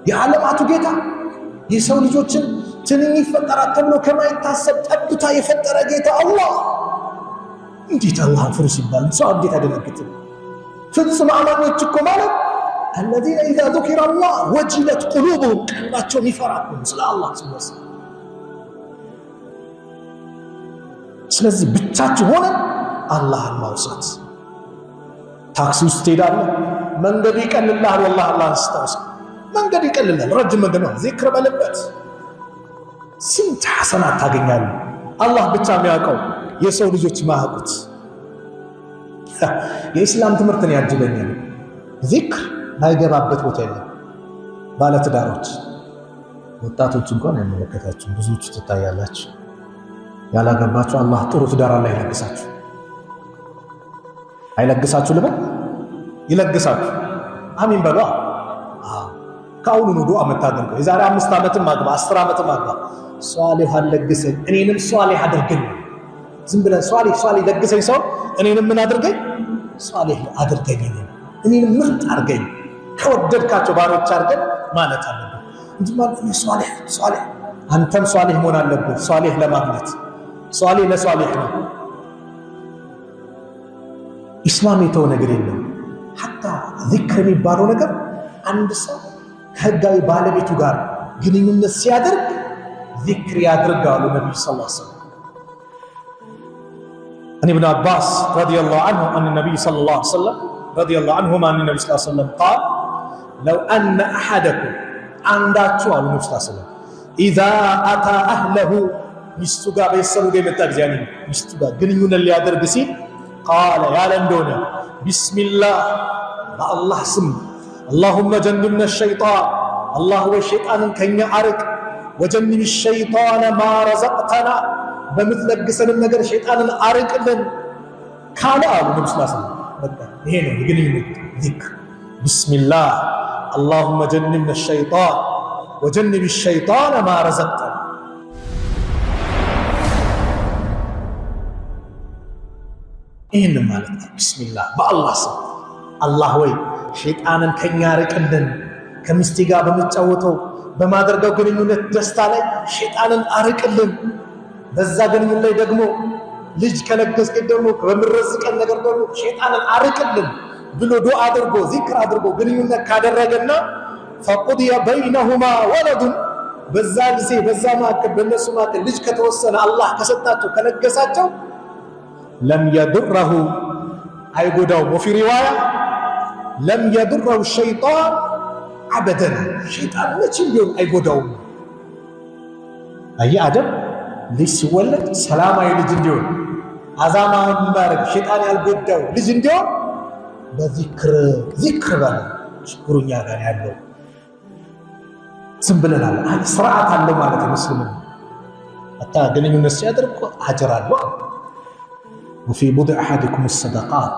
የዓለማቱ ጌታ የሰው ልጆችን ትንኝ ይፈጠራል ተብሎ ከማይታሰብ ጠብታ የፈጠረ ጌታ አላህ እንዴት አላህን ፍሩ ሲባል ሰው እንዴት አይደነግጥም? ፍጹም አማኞች እኮ ማለት الذين إذا ذكر الله وجلت قلوبهم ቀልባቸው ይፈራሉ ስለ አላህ ሲወሳ። ስለዚህ ብቻችሁ ሆነ አላህን ማውሳት። ታክሲ ውስጥ ትሄዳለህ፣ መንገዱ ይቀልልሃል። ወላሂ አላህን ስታውሳ መንገዱ ይቀልልሃል። ረጅም መንገድ ነው፣ ዚክር በልበት ስንት ሐሰናት ታገኛለህ። አላህ ብቻ የሚያውቀው የሰው ልጆች ማያውቁት። የኢስላም ትምህርትን ያጅበኛል። ዚክር ማይገባበት ቦታ የለም። ባለትዳሮች ወጣቶች እንኳን ያመለከታችሁ ብዙዎች ትታያላችሁ። ያላገባችሁ አላህ ጥሩ ትዳር አላህ ይለግሳችሁ። አይለግሳችሁ ልበል? ይለግሳችሁ። አሚን በሏ። ከአሁኑ ነው ዱዓ የምታደርገው። የዛሬ 5 ዓመትም ማግባ 10 ዓመትም ማግባ ሷሊህ አለግሰኝ እኔንም ሷሊህ አድርገኝ። ዝም ብለን ሷሊህ ለግሰኝ ሰው እኔንም ምን አድርገኝ? ሷሊህ አድርገኝ፣ እኔንም ምርጥ አድርገኝ፣ ከወደድካቸው ባሮች አድርገኝ ማለት አለብን እንጂ ማለት ነው። ሷሊህ አንተም ሷሊህ መሆን አለብህ። ሷሊህ ለማግኘት ሷሊህ ለሷሊህ ነው። ኢስላም የተው ነገር የለም። ሐታ ዚክር የሚባለው ነገር አንድ ሰው ከህጋዊ ባለቤቱ ጋር ግንኙነት ሲያደርግ ዚክር ያድርጋሉ ነብዩ ሰለላሁ ዐለይሂ ወሰለም። عن ابن عباس رضي الله عنه أن النبي صلى الله عليه وسلم رضي الله عنهما أن النبي صلى الله عليه وسلم قال لو أن أحدكم عنداتشو على النبي صلى الله عليه وسلم إذا أتى أهله مستوغا بيسرو جاي متاجاني مستوغا جنيون اللي يادر بسي قال يا لندونا بسم الله لا الله سم اللهم جنبنا الشيطان الله هو الشيطان كنيا عرق وجنب الشيطان ما رزقتنا بمثل قسن النجر الشيطان العرق لن كان أبو نبي صلى الله عليه وسلم هنا يقولون ذكر بسم الله اللهم جنبنا الشيطان وجنب الشيطان ما رزقتنا. هنا مالك بسم الله بالله سم الله وي شيطانا كنيا عرق لن كمستيقا بمتعوتو بما درقوا قرنونة دستالي شيطانا عرق لن በዛ ግንኙነት ላይ ደግሞ ልጅ ከለገስከ ደግሞ በመረዝቀን ነገር ደግሞ ሸይጣንን አርቅልን ብሎ ዱዓ አድርጎ ዚክር አድርጎ ግንኙነት ካደረገና فقضي بينهما ولد በዛ ጊዜ በዛ ማከል በነሱ ማከል ልጅ ከተወሰነ አላህ ከሰጣቸው ከለገሳቸው لم يضره አይጎዳው وفي روايه لم يضره الشيطان ابدا ሸይጣን መቼም ቢሆን አይጎዳው። አይ አደም ልጅ ሲወለድ ሰላማዊ ልጅ እንዲሆን አዛማ ማረግ ሸይጣን ያልጎዳው ልጅ እንዲሆን በዚክር በለ ሽኩሩኛ ጋር ያለው ዝም ብለናል። ስርዓት አለው ማለት ሙስሊም አታ ግንኙነት ሲያደርግ አጅር አለው። وفي بضع احدكم الصدقات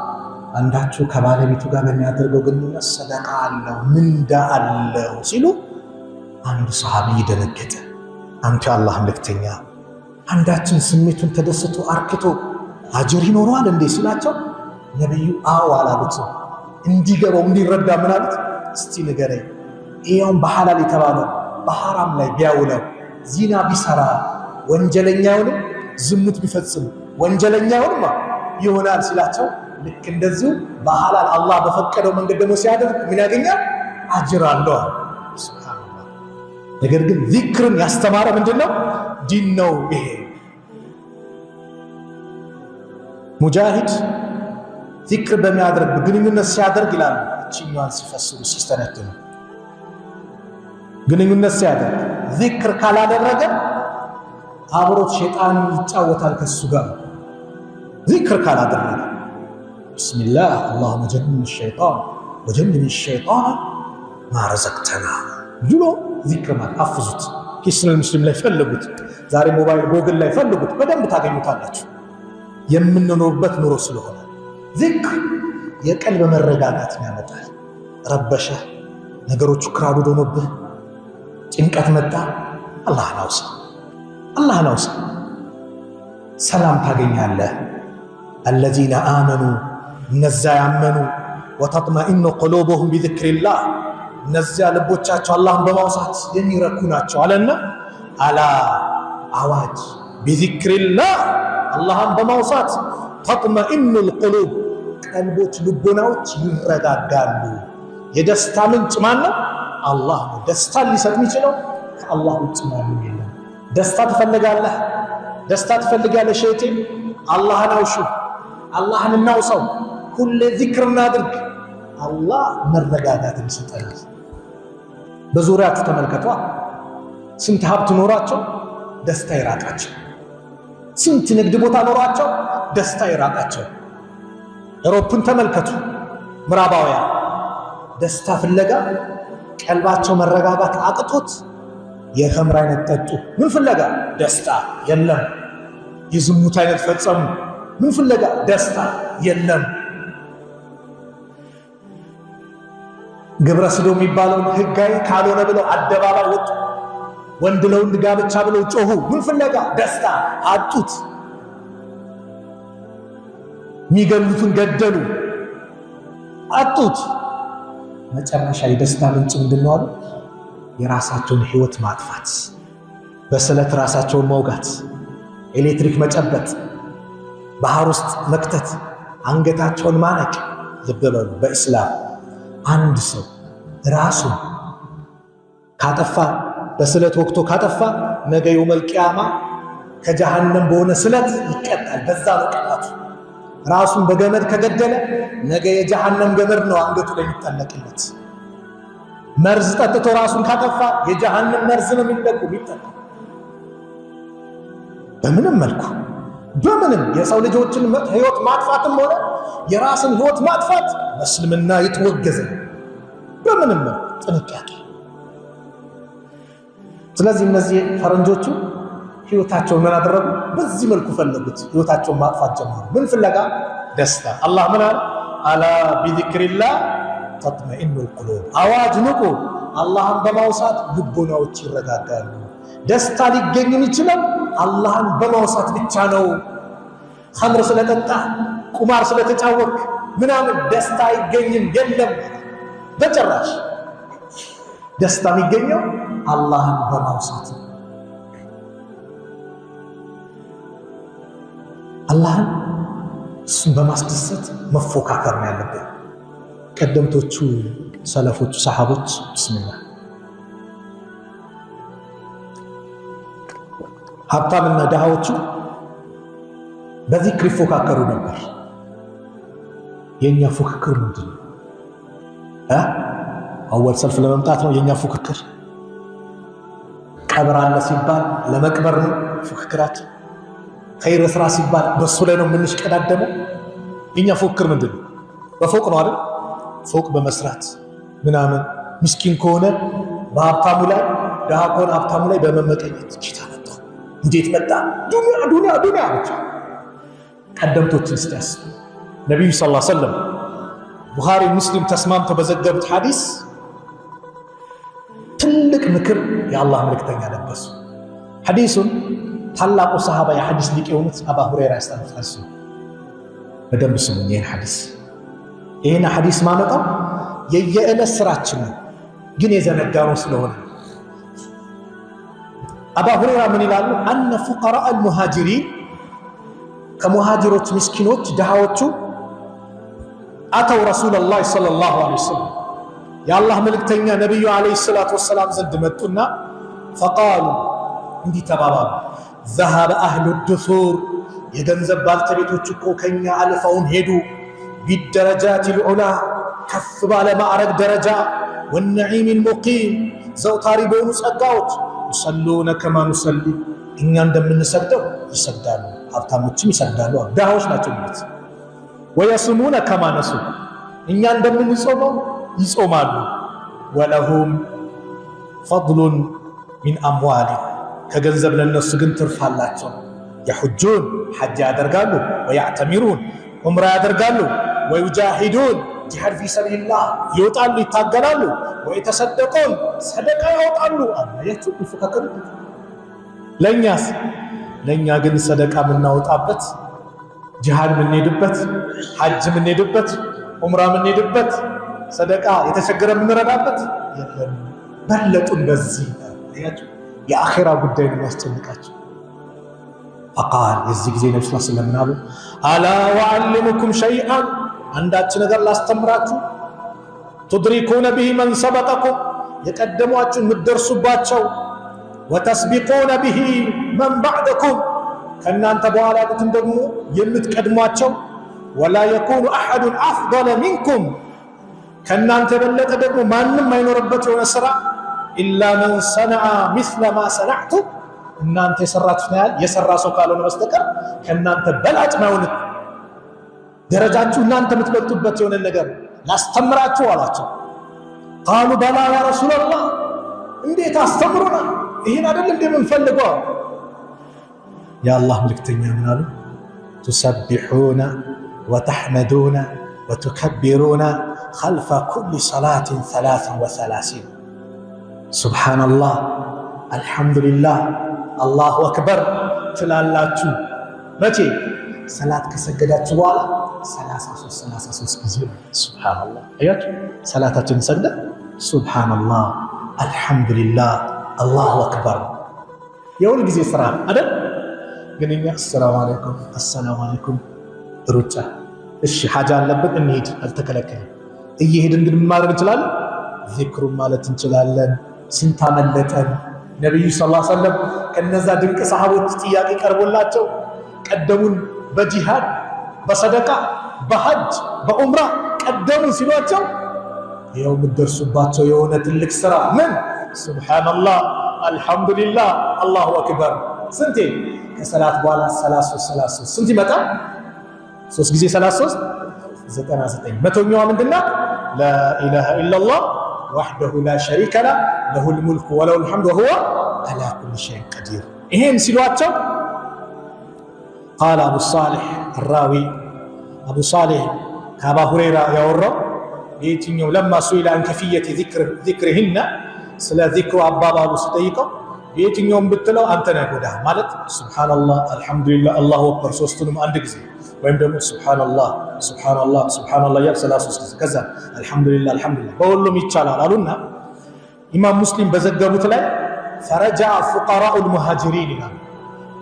አንዳችሁ ከባለቤቱ ጋር በሚያደርገው ግንኙነት ሰደቃ አለው ምንዳ አለው ሲሉ አንድ ሰሃቢ ደነገጠ። አንተ አላህ መልእክተኛ አንዳችን ስሜቱን ተደስቶ አርክቶ አጅር ይኖረዋል እንዴ ሲላቸው ነብዩ አዎ አላሉት። እንዲገባው እንዲረዳ ምን አሉት? እስቲ ንገረኝ ይሄውን በሐላል የተባለው በሐራም ላይ ቢያውለው ዚና ቢሰራ ወንጀለኛውን ዝሙት ቢፈጽም ወንጀለኛውን ይሆናል ሲላቸው ልክ እንደዚሁ በሐላል አላህ በፈቀደው መንገድ ደግሞ ሲያደርግ ምን ያገኛል? አጅር አለው። ሱብሃንአላህ። ነገር ግን ዚክርን ያስተማረ ምንድነው? ዲን ነው። ይሄ ሙጃሂድ ዚክር በሚያደርግ ግንኙነት ሲያደርግ ይላል እቺኛዋን ሲፈስሩ ሲስተነትኑ ግንኙነት ሲያደርግ ዚክር ካላደረገ አብሮት ሸይጣን ይጫወታል ከሱ ጋር። ዚክር ካላደረገ ቢስሚላህ اللهم جنبنا الشيطان وجنب الشيطان ما رزقتنا ብሎ ዚክር ማለት አፍዙት። ሂስኑል ሙስሊም ላይ ፈልጉት። ዛሬ ሞባይል ጎግል ላይ ፈልጉት፣ በደንብ ታገኙታላችሁ። የምንኖርበት ኑሮ ስለሆነ ዚክር የቀልብ መረጋጋትን ያመጣል። ረበሸ ነገሮቹ ክራውድ ሆኖብህ ጭንቀት መጣ፣ አላህን አውሳ፣ ሰላም ታገኛለህ። الذين آمنوا እነዛ ያመኑ ወተጥመኢኑ ቁሉቡሁም ቢዚክሪላህ እነዚያ ልቦቻቸው አላህን በማውሳት የሚረኩ ናቸው አለና አላ አዋጅ ቢዚክሪላህ አላህን በማውሳት ተጥመኢኑል ቁሉብ ቀልቦች ልቦናዎች ይረጋጋሉ። የደስታ ምንጭ ማን ነው? አላህ ነው። ደስታን ሊሰጥ የሚችለው ከአላህ ውጭ ማንም የለም። ደስታ ትፈልጋለህ? ደስታ ትፈልጋለህ? ሸይጤ አላህን አውሹ፣ አላህን እናውሳው፣ ሁሌ ዚክር እናድርግ። አላህ መረጋጋትን ይሰጠናል። በዙሪያችሁ ተመልከቷ። ስንት ሀብት ኖሯቸው ደስታ ይራቃቸው፣ ስንት ንግድ ቦታ ኖሯቸው ደስታ ይራቃቸው። አውሮፓን ተመልከቱ። ምዕራባውያን ደስታ ፍለጋ ቀልባቸው መረጋጋት አቅቶት የኸምር አይነት ጠጡ። ምን ፍለጋ? ደስታ የለም። የዝሙት አይነት ፈጸሙ። ምን ፍለጋ? ደስታ የለም። ግብረ ሰዶም የሚባለውን ህጋዊ ካልሆነ ብለው አደባባይ ወጡ። ወንድ ለወንድ ጋብቻ ብለው ጮሁ። ምን ፍለጋ? ደስታ አጡት። የሚገሉትን ገደሉ፣ አጡት። መጨረሻ የደስታ ምንጭ ምንድን ነው አሉ? የራሳቸውን ህይወት ማጥፋት፣ በስለት ራሳቸውን መውጋት፣ ኤሌክትሪክ መጨበጥ፣ ባህር ውስጥ መክተት፣ አንገታቸውን ማነቅ። ልብ በሉ፣ በእስላም አንድ ሰው ራሱን ካጠፋ፣ በስለት ወቅቶ ካጠፋ ነገ የውመል ቂያማ ከጀሃነም በሆነ ስለት ይቀጣል። በዛ ነው ቅጣቱ። ራሱን በገመድ ከገደለ ነገ የጀሃነም ገመድ ነው አንገቱ ላይ የሚጠለቅለት። መርዝ ጠጥቶ ራሱን ካጠፋ የጀሃነም መርዝ ነው የሚጠጣ። በምንም መልኩ በምንም የሰው ልጆችን ህይወት ማጥፋትም ሆነ የራስን ህይወት ማጥፋት በእስልምና የተወገዘ በምንም መልኩ ጥንቃቄ። ስለዚህ እነዚህ ፈረንጆቹ ህይወታቸውን ምን አደረጉ? በዚህ መልኩ ፈለጉት። ህይወታቸውን ማጥፋት ጀመሩ። ምን ፍለጋ? ደስታ። አላህ ምን አለ? አላ ቢዚክሪላህ ተጥመኢኑል ቁሉብ። አዋጅ ንቁ፣ አላህን በማውሳት ልቦናዎች ይረጋጋሉ። ደስታ ሊገኝ የሚችለው አላህን በማውሳት ብቻ ነው። ኸምር ስለጠጣ ቁማር ስለተጫወክ ምናምን ደስታ አይገኝም። የለም በጭራሽ። ደስታ የሚገኘው አላህን በማውሳት ነው። አላህን እሱን በማስደሰት መፎካከር ነው ያለብን። ቀደምቶቹ ሰለፎቹ ሰሃቦች ብስሚላህ ሀብታምና ድሃዎቹ በዚክር ይፎካከሩ ነበር። የኛ ፉክክር ምንድን ነው? አወል ሰልፍ ለመምጣት ነው የኛ ፉክክር። ቀብር አለ ሲባል ለመቅበር ነው ፉክክራችን። ኸይር ስራ ሲባል በሱ ላይ ነው የምንሽቀዳደመው። የኛ ፉክክር ምንድን ነው? በፎቅ ነው አይደል? ፎቅ በመስራት ምናምን። ምስኪን ከሆነ በሀብታሙ ላይ፣ ድሃ ከሆነ ሀብታሙ ላይ በመመቀኘት ጌታ መጣ፣ እንዴት መጣ፣ ዱንያ ዱንያ ዱንያ ብቻ። ቀደምቶችን ስታስ ነቢዩ ሰለላሁ ዐለይሂ ወሰለም ቡኻሪ ሙስሊም ተስማምተው በዘገቡት ሐዲስ ትልቅ ምክር የአላህ መልእክተኛ ለበሱ። ሐዲሱን ታላቁ ሰሃባ የሐዲስ ሊቅ የሆኑት አባ ሁረይራ ያስተላልፋሉ። በደንብ ስሙኝ ይህን ሐዲስ ማመጣው የየዕለት ስራችን ነው፣ ግን የዘነጋነው ስለሆነ። አባ ሁረይራ ምን ይላሉ? አነ ፉቀራአ አልሙሃጅሪን ከሙሃጅሮች ምስኪኖች ድሃዎቹ አተው ረሱለላህ ሰለላሁ ዐለይሂ ወሰለም የአላህ መልእክተኛ ነቢዩ ዐለይሂ ሰላቱ ወሰላም ዘንድ መጡና ፈቃሉ እንዲህ ተባባሉ፣ ዘሀበ አህሉ ዱሱር የገንዘብ ባልተቤቶች እኮ ከኛ አልፈውን ሄዱ፣ ቢደረጃት ልዑላ ከፍ ባለ ማዕረግ ደረጃ፣ ወነዒም ልሙቂም ዘውታሪ በሆኑ ጸጋዎች፣ ይሰሉነ ከማ ኑሰሊ እኛ እንደምንሰግደው ይሰግዳሉ፣ ሀብታሞችም ይሰግዳሉ፣ ድሃዎች ናቸው ማለት። ወየሱሙነ ከማ ነሱም እኛ እንደምንጾመው ይጾማሉ። ወለሁም ፈድሉን ሚን አምዋሊ ከገንዘብ ለነሱ ግን ትርፍ አላቸው። የሑጁን ሐጅ ያደርጋሉ፣ ወያዕተሚሩን ዑምራ ያደርጋሉ፣ ወዩጃሂዱን ጂሃድ ፊ ሰቢልላህ ይወጣሉ፣ ይታገላሉ፣ ወይተሰደቁን ሰደቃ ያወጣሉ። አያችሁ ይፈካከሩ። ለእኛስ ለእኛ ግን ሰደቃ የምናወጣበት ጂሃድ የምንሄድበት ሐጅ የምንሄድበት ዑምራ የምንሄድበት ሰደቃ የተቸገረ የምንረዳበት የለም። በለጡን በዚህ የአኺራ ጉዳይ ነው ያስጨንቃቸው። ፈቃል የዚህ ጊዜ ነብዩ ሰለላሁ ዐለይሂ ወሰለም አሉ አላ ወአልሙኩም ሸይአን አንዳች ነገር ላስተምራችሁ ትድሪኩነ ቢሂ መን ሰበቀኩም የቀደሟችሁ የምትደርሱባቸው ወተስቢቁነ ቢሂ መን ባዕደኩም ከእናንተ በኋላ ያሉትን ደግሞ የምትቀድሟቸው ወላ የኩኑ አሐዱን አፍደለ ሚንኩም ከእናንተ የበለጠ ደግሞ ማንም አይኖርበት የሆነ ሥራ ኢላ መን ሰነዐ ሚስለ ማ ሰነዕቱም እናንተ የሰራችሁት ያህል የሰራ ሰው ካልሆነ በስተቀር ከእናንተ በላጭ ማይሆን ደረጃችሁ እናንተ የምትበልጡበት የሆነ ነገር ላስተምራችሁ አላቸው። ቃሉ በላ ያ ረሱላላህ እንዴት አስተምሩና ይህን አይደል እንደምንፈልገው? የአላህ መልእክተኛ ምን አሉ? ቱሰቢሑነ ወተሕመዱነ ወቱከቢሩነ ኸልፈ ኩሊ ሰላትን 33 ሱብሓነላህ አልሐምዱሊላህ አላሁ አክበር ትላላችሁ። መቼ? ሰላት ከሰገዳችሁ በኋላ 33 ጊዜ። ሱብሓነላህ አያችሁ፣ ሰላታችን ሰግደ ሱብሓነላህ አልሐምዱሊላህ አላሁ አክበር የሁል ጊዜ ስራ አይደል? ግን እኛ አሰላሙ አለይኩም ሩጫ። እሺ ሐጃ አለበት እንሂድ፣ አልተከለከለም። እየሄድን ግን ማድረግ እንችላለን፣ ዚክሩን ማለት እንችላለን። ስንት አመለጠን። ነቢዩ ሰለላሁ ዐለይሂ ወሰለም ከነዛ ድንቅ ሰሃቦች ጥያቄ ቀርቦላቸው ቀደሙን በጂሃድ በሰደቃ በሐጅ በዑምራ ቀደሙን ሲሏቸው ይኸው የምትደርሱባቸው የሆነ ትልቅ ስራ ምን? ሱብሓነላህ አልሐምዱሊላህ አላሁ አክበር። ስንቴ? ከሰላት በኋላ 33 ስንት ይመጣል? 3 ጊዜ 33 99። መቶኛዋ ምንድነው? ላኢላሃ ኢላላህ ወሕደሁ ላ ሸሪከ ለህ ለሁል ሙልኩ ወለሁል ሐምዱ ወሁወ ዐላ ኩሊ ሸይኢን ቀዲር። ይሄን ሲሏቸው ቃለ አቡ ሷሊህ አራዊ አቡ ሷሊህ ከአባ ሁረይራ ያወራው የትኛው ለማ ሱኢለ አን ከፊየት ዚክርህነ ስለ ዚክሩ አባባሉ ሲጠይቀው የትኛውም ብትለው አንተ ነህ ጎዳ ማለት ሱብሓነላህ አልሐምዱሊላህ አላሁ አክበር ሶስቱንም አንድ ጊዜ ወይም ደግሞ ሱብሓነላህ ሱብሓነላህ ሱብሓነላህ ያል 33 ጊዜ ከዛ አልሐምዱሊላህ አልሐምዱሊላህ በሁሉም ይቻላል አሉና ኢማም ሙስሊም በዘገቡት ላይ ፈረጃ ፉቀራኡል ሙሃጅሪን ይላል።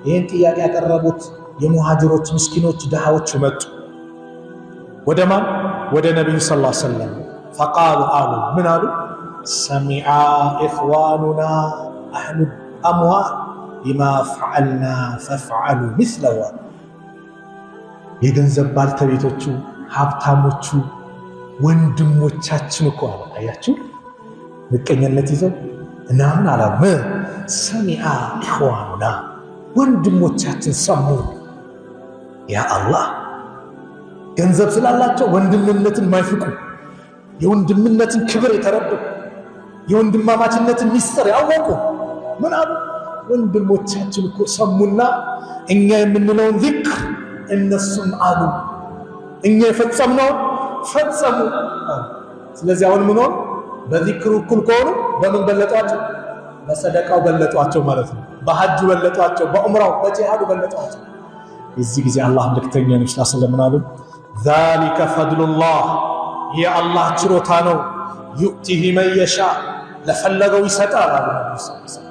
ይህን ጥያቄ ያቀረቡት የሙሃጅሮች ምስኪኖች ድሃዎች መጡ ወደ ማን? ወደ ነቢዩ ሰለላሁ ዐለይሂ ወሰለም። ፈቃሉ አሉ ምን አሉ? ሰሚዐ ኢኽዋኑና አህሉ አምዋል ቢማ ፈዐልና ፈፍዐሉ ምስለሁ። የገንዘብ ባልተቤቶቹ ሀብታሞቹ ወንድሞቻችን እኮ አለ። አያችሁ ምቀኝነት ይዘው እናምን አላም ሰሚዐ ኢኽዋኑና ወንድሞቻችን ሰሙ። ያ አላህ ገንዘብ ስላላቸው ወንድምነትን ማይፍቁ የወንድምነትን ክብር የተረዱ የወንድማማችነትን ሚስጥር ያወቁ ምን አሉ? ወንድሞቻችን እኮ ሰሙና እኛ የምንለውን ዚክር እነሱም አሉ፣ እኛ የፈጸምነውን ፈጸሙ። ስለዚህ አሁን ምን ሆነ? በዚክሩ እኩል ከሆኑ በምን በለጧቸው? በሰደቃው በለጧቸው ማለት ነው። በሐጁ በለጧቸው፣ በዑምራው በጂሃዱ በለጧቸው። የዚህ ጊዜ አላህ መልእክተኛ ነብዩ ሰለላሁ ዐለይሂ ወሰለም አሉ ዛሊከ ፈድሉላህ የአላህ ችሮታ ነው። ዩእቲሂ መን የሻ ለፈለገው ይሰጣል አሉ ነብዩ ሰለላሁ ዐለይሂ ወሰለም።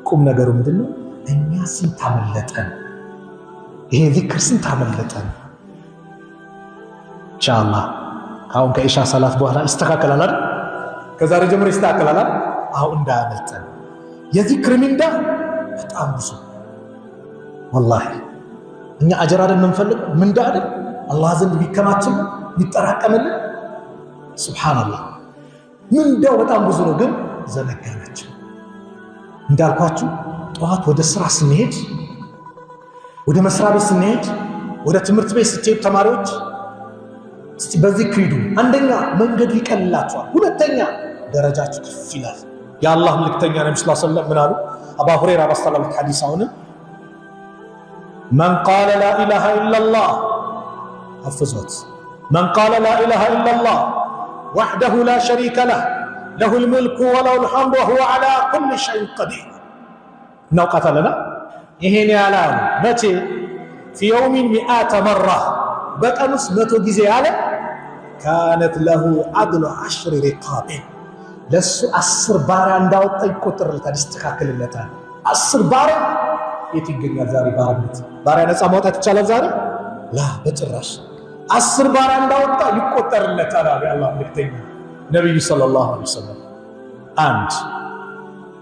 ቁም ነገሩ ምንድነው? እኛ ስንት አመለጠን፣ ይሄ ዚክር ስንት አመለጠን። ኢንሻአላህ አሁን ከኢሻ ሰላት በኋላ ይስተካከላል አይደል? ከዛሬ ጀምሮ ይስተካከላል አይደል? አሁን እንዳያመልጠን የዚክር ሚንዳ በጣም ብዙ ወላሂ። እኛ አጀር አይደል የምንፈልገው ምንዳ አይደል አላህ ዘንድ ቢከማችን ቢጠራቀምልን። ሱብሃንአላህ ምንዳው በጣም ብዙ ነው፣ ግን ዘነጋናቸው። እንዳልኳችሁ ጠዋት ወደ ስራ ስንሄድ፣ ወደ መስሪያ ቤት ስንሄድ፣ ወደ ትምህርት ቤት ስትሄዱ ተማሪዎች እስቲ በዚክር ሂዱ። አንደኛ መንገዱ ይቀልላችኋል፣ ሁለተኛ ደረጃችሁ ከፍ ይላል። የአላህ መልእክተኛ ነብዩ ሰለላሁ ዐለይሂ ወሰለም ምን አሉ? አባ ሁረይራ ባስተላለፉት ሐዲስ አሁንም መን ቃለ ላ ኢላሃ ኢላላህ አፍዙት መን ቃለ ላ ኢላሃ ኢላላህ ወሕደሁ ላ ሸሪከ ለህ ለሁል ሙልኩ ወለሁል ሐምዱ ወሁወ ዐላ ኩሊ ሸይኢን ቀዲር። እናውቃታለና ይሄን ያላሉ መቼ? ፊ የውሚን ሚአተ መራ በቀን ውስጥ 100 ጊዜ ያለ ካነት ለሁ አድሉ 10 ሪቃብ ለሱ 10 ባሪያ እንዳወጣ ይቆጠርለታል፣ ይስተካከልለታል። 10 ባሪያ የት ይገኛል ዛሬ? ባሪያ ነፃ ማውጣት ይቻላል ዛሬ? ላ በጭራሽ። 10 ባሪያ እንዳወጣ ይቆጠርለታል አሉ የአላህ መልእክተኛ ነቢዩ ሰለላሁ ዐለይሂ ወሰለም። አንድ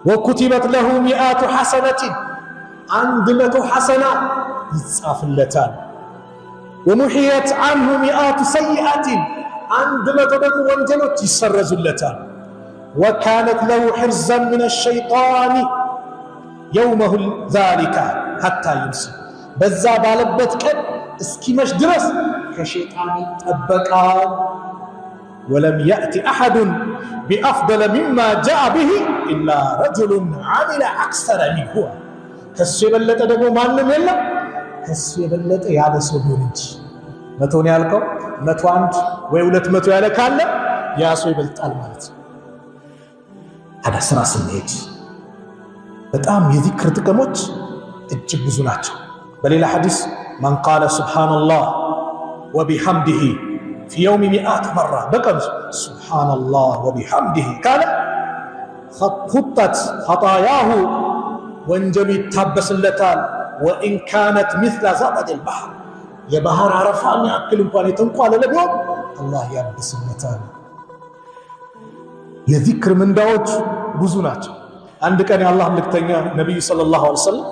ወኩቲበት ለሁ 100 ሐሰነትን 100 ሐሰና ይጻፍለታል። ወሙሕየት ዐንሁ 100 ሰይአትን 100 ደግሞ ወንጀሎች ይሰረዙለታል። ወካነት ለሁ ሕርዘን ሚነ ሸይጣን የውመሁ ዛሊከ ሐታ ይምሲ በዛ ባለበት ቀን እስኪመሽ ድረስ ከሸይጣን ይጠበቃል። ወለም የእቲ አሐዱን ቢአፍደለ ሚማ ጃአ ቢሂ ኢላ ረጁሉን ዐሚለ አክሰረ ሚንሁ ከሱ የበለጠ ደግሞ ማንም የለም ከሱ የበለጠ ያለ ሰው ቢሆን እንጂ። 100 ነው ያልከው 101 ወይ 200 ያለ ካለ ያ ሰው ይበልጣል ማለት ነው። ታዲያ ስራ ስንሄድ በጣም የዚክር ጥቅሞች እጅግ ብዙ ናቸው። በሌላ ሐዲስ መን ቃለ ሱብሓነላህ ወቢሐምዲሂ ፊ የውሚ 100 መራ በቀን ሱብሓነላህ ወቢሐምዲሂ ካለ ኹጠት ኸጣያሁ ወንጀሉ ይታበስለታል። ወኢን ካነት ሚስለ ዘበዲል ባሕር የባህር አረፋን ያክል እንኳን የተንቋለለ ቢሆን አላህ ያብስለታል። የዚክር ምንዳዎች ብዙ ናቸው። አንድ ቀን የአላህ መልእክተኛ ነቢዩ ሰለላሁ ዐለይሂ ወሰለም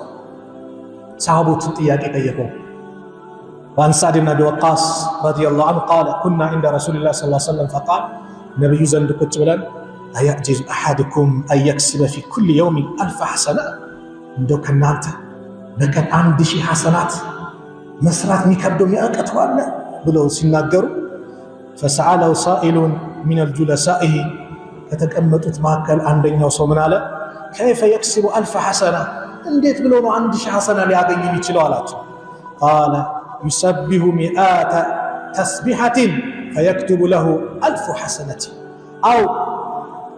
ሰሃቦችን ጥያቄ ጠየቀው። وعن سعد بن أبي وقاص رضي الله عنه قال كنا عند رسول الله صلى الله عليه وسلم فقال نبي زند ቁጭ ብለን أيعجز أحدكم أن يكسب في كل يوم 1000 حسنة እንደው ከናንተ በቀን 1000 ሐሰናት መስራት የሚከብደው የሚያቀተው አለ ብለው ሲናገሩ فسأله سائل من الجلسائه ከተቀመጡት መካከል አንደኛው ሰው ምን አለ كيف يكسب 1000 حسنة እንዴት ብሎ ነው 1000 ሐሰና ሊያገኝ የሚችለው አላቸው። قال يسبح 100 تسبيحة فيكتب له 1000 حسنة أو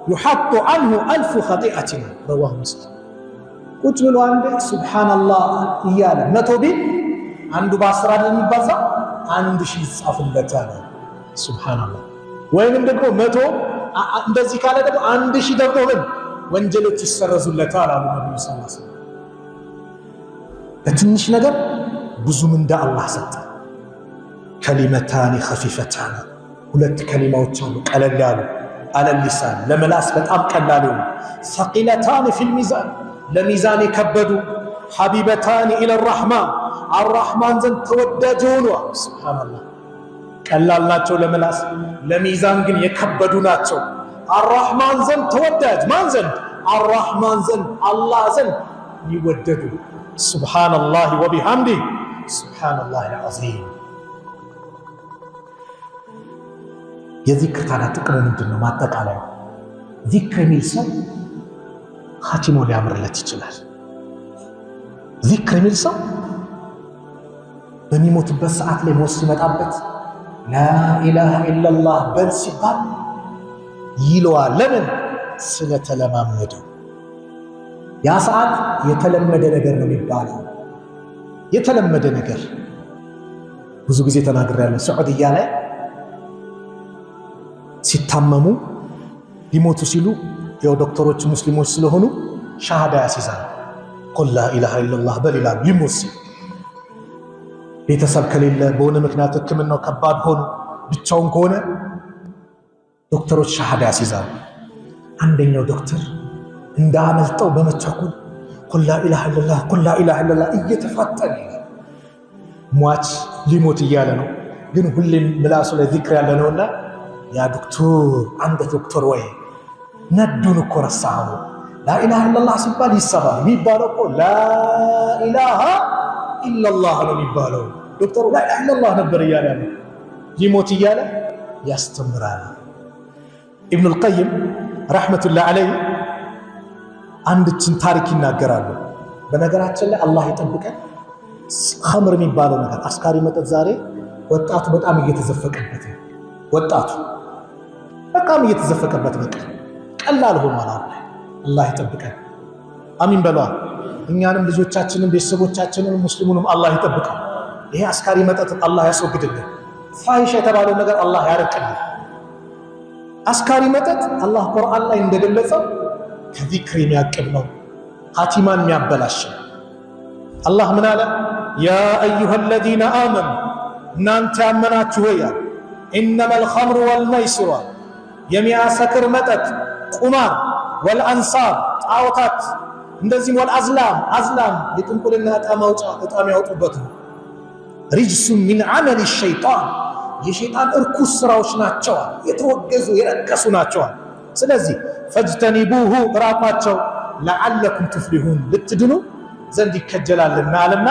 يحط عنه 1000 خطيئة رواه مسلم ቁጭ ብሎ አንዴ ሱብሃንአላህ እያለ 100 ቢል አንዱ በ10 የሚባዛ 1000 ይጻፍለታል። ሱብሃንአላህ ወይንም ደግሞ 100 እንደዚህ ካለ ደግሞ 1000 ደግሞ ወንጀሎች ይሰረዙለታል አሉ ነብዩ ሰለላሁ ዐለይሂ ወሰለም። በትንሽ ነገር ብዙ ምንዳ አላህ ሰጠ። ከሊመታኒ ኸፊፈታኒ ሁለት ከሊማዎች አሉ ቀለል ያሉ አለል ሊሳን ለመላስ በጣም ቀላል ነው። ሰቂለታኒ ፊል ሚዛን ለሚዛን የከበዱ ሐቢበታኒ ኢለ ረሕማን አርረሕማን ዘንድ ተወዳጅ ሆኑ። ሱብሃንአላህ ቀላል ናቸው ለመላስ ለሚዛን ግን የከበዱ ናቸው። አርረሕማን ዘንድ ተወዳጅ ማን ዘንድ? አርረሕማን ዘንድ አላህ ዘንድ ይወደዱ። ሱብሃንአላህ ወቢሐምዲህ ሱብሃንአላህ አልዓዚም። የዚክር ታዲያ ጥቅሙ ምንድን ነው? ማጠቃለያ ዚክር የሚል ሰው ኻቲሞ ሊያምርለት ይችላል። ዚክር የሚል ሰው በሚሞትበት ሰዓት ላይ ሞት ሲመጣበት ላኢላሃ ኢለላህ በል ሲባል ይለዋል። ለምን? ስለተለማመደው። ያ ሰዓት የተለመደ ነገር ነው የሚባለው። የተለመደ ነገር ብዙ ጊዜ ተናግሬያለሁ። ሱዑድያ ላይ ሲታመሙ ሊሞቱ ሲሉ ያው ዶክተሮች ሙስሊሞች ስለሆኑ ሻሃዳ ያስይዛሉ። ቁል ላኢላሃ ኢለላህ በል ይላሉ። ሊሞት ሲል ቤተሰብ ከሌለ በሆነ ምክንያት ሕክምናው ከባድ ሆኖ ብቻውን ከሆነ ዶክተሮች ሻሃዳ ያስይዛሉ። አንደኛው ዶክተር እንዳመልጠው በመቸኩል ቁል ላኢላሃ ኢለላህ ቁል ላኢላሃ ኢለላህ እየተፋጠነ ሟች ሊሞት እያለ ነው፣ ግን ሁሌም ምላሱ ላይ ዚክር ያለ ነውና ያ ዶክተር አንድ ዶክተር ወይ ነዱን እኮ ረሳኸው። ላኢላሃ ኢለላህ ሲባል ይሰማል። የሚባለው እኮ ላኢላሃ ኢለላህ ነው የሚባለው። ዶክተሩ ላኢላሃ ኢለላህ ነበር እያለ ነው። ሊሞት እያለ ያስተምራል። ኢብኑል ቀይም ረሕመቱላህ ዐለይህ አንድችን ታሪክ ይናገራሉ። በነገራችን ላይ አላህ ይጠብቀን። ኸምር የሚባለው ነገር አስካሪ መጠጥ ዛሬ ወጣቱ በጣም እየተዘፈቀበት ነው። ወጣቱ በጣም እየተዘፈቀበት በቃ ቀላል ሆኗል። አላህ ይጠብቀን። አሚን በሏ። እኛንም ልጆቻችንን ቤተሰቦቻችንን ሙስሊሙንም አላህ ይጠብቀው። ይሄ አስካሪ መጠጥ አላህ ያስወግድልን። ፋይሽ የተባለው ነገር አላህ ያርቅልን። አስካሪ መጠጥ አላህ ቁርአን ላይ እንደገለጸው ከዚክር የሚያቅብ ነው፣ ኻቲማን የሚያበላሽ ነው። አላህ ምን አለ? ያ አዩሃ አለዚነ አመኑ እናንተ ያመናችሁ ሆይ ኢነመል ኸምሩ ወልመይሲሩ የሚያሰክር መጠጥ፣ ቁማር፣ ወልአንሳብ ጣዖታት፣ እንደዚህም ወልአዝላም የጥንቁልና ዕጣ የሚያወጡበት ነው። ሪጅሱን ሚን ዐመሊ ሸይጣን የሸይጣን እርኩስ ስራዎች ናቸዋል፣ የተወገዙ የረከሱ ናቸዋል። ስለዚህ ፈጅተኒቡሁ ራቋቸው፣ ለዓለኩም ትፍሊሁን ልትድኑ ዘንድ ይከጀላልና አለና።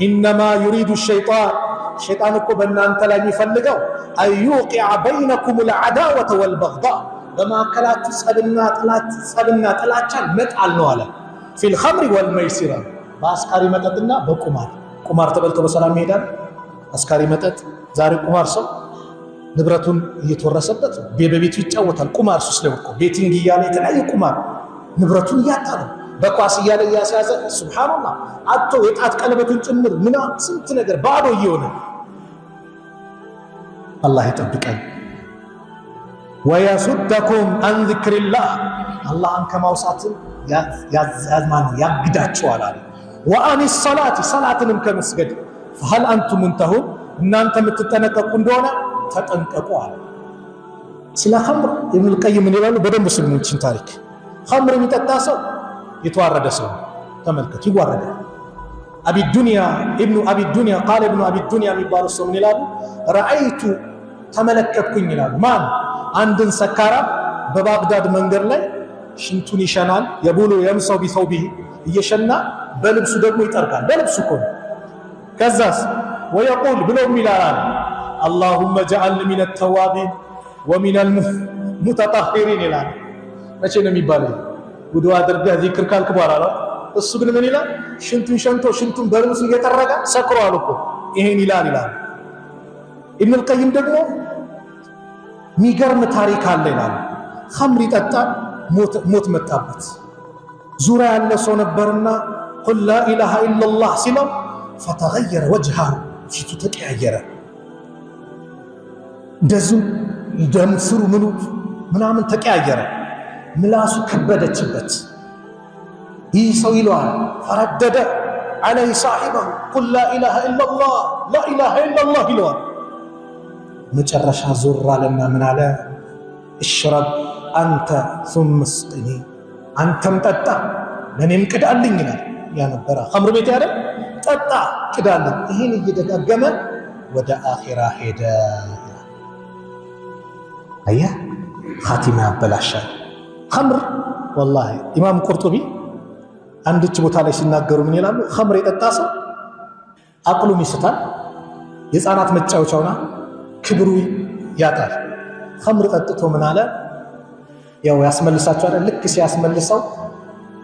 ኢነማ ዩሪዱ ሸይጣን እኮ በእናንተ ላይ የሚፈልገው አንዩቂዐ በይነኩም ልዓዳወተ ወልበግዳ በማዕከላችሁ ጸብና ጥላቻን መጣል ነው አለ። ፊል ኸምሪ ወልመይሲር በአስካሪ መጠጥና ቁማር ተበልቶ በሰላም ይሄዳል። አስካሪ መጠጥ ዛሬ ቁማር ሰው ንብረቱን እየተወረሰበት በቤቱ ይጫወታል። ቁማር ሱስ ላይ ወድቆ ቤቲንግ እያለ የተለያየ ቁማር ንብረቱን እያጣ ነው። በኳስ እያለ እያስያዘ ሱብሃንአላህ አጥቶ የጣት ቀለበቱን ጭምር ስንት ነገር ባዶ እየሆነ አላህ ይጠብቀን። ወየሱደኩም አን ዚክሪላህ አላህን ከማውሳት ያግዳቸዋል አለ። ወአን ሰላትንም ከመስገድ ፈሀል አንቱም ሙንተሁን እናንተ የምትጠነቀቁ እንደሆነ ተጠንቀቁ አለ። ስለ ኸምር ኢብኑል ቀይም ምን ይላሉ? በደንብ ስሙችን ታሪክ። ኸምር የሚጠጣ ሰው የተዋረደ ሰው ተመልከቱ፣ ይዋረዳል። ኢብኑ አቢ ዱንያ የሚባሉ ሰው ምን ይላሉ? ረአይቱ ተመለከትኩኝ ይላሉ። ማን? አንድን ሰካራም በባግዳድ መንገድ ላይ ሽንቱን ይሸናል። የቡሉ የምሰው ቢሰውቢህ እየሸና በልብሱ ደግሞ ይጠርጋል። በልብሱ እኮ ነው። ከዛስ ወየቁል ብሎም ይላል አላሁመ ጀዐልኒ ሚነ ተዋቢን ወሚነል ሙተጠሂሪን ይላል። መቼ ነው የሚባለው? ውዱእ አድርገህ ዚክር ካልክ በኋላ ነው። እሱ ግን ምን ይላል? ሽንቱን ሸንቶ ሽንቱን በልብሱ እየጠረገ ሰክሯል እኮ ይሄን ይላል። ኢብኑል ቀይም ደግሞ ሚገርም ታሪክ አለ ይላል። ኸምር ይጠጣል፣ ሞት መጣበት። ዙሪያ ያለ ሰው ነበርና ቁል ላ ኢላሃ ኢለላህ ሲለው ፈተገየረ ወጅሃሁ ፊቱ ተቀያየረ። እንደዚሁም ደም ስሩ ምናምን ተቀያየረ። ምላሱ ከበደችበት። ይህ ሰው ይለዋል ፈረደደ ዐለይሂ ሳሒበሁ ቁል ላ ኢላሃ ኢለላህ ይለዋል። መጨረሻ ዞር አለና ምን አለ? እሽረብ አንተ ሱመ ስቅኒ አንተም ጠጣ ለእኔም ቅዳልኝ ይላል። ያ ነበረ ኸምር ቤት ያለ ጠጣ ቅዳልኝ። ይህን እየደጋገመ ወደ አኺራ ሄደ። አየህ ኻቲማ ያበላሻል ኸምር። ወላሂ ኢማም ቁርጡቢ አንድች ቦታ ላይ ሲናገሩ ምን ይላሉ? ኸምር የጠጣ ሰው አቅሉም ይስታል፣ የሕፃናት መጫወቻውና ክብሩ ያጣል። ኸምር ጠጥቶ ምን አለ? ያው ያስመልሳቸዋል። ልክ ሲያስመልሰው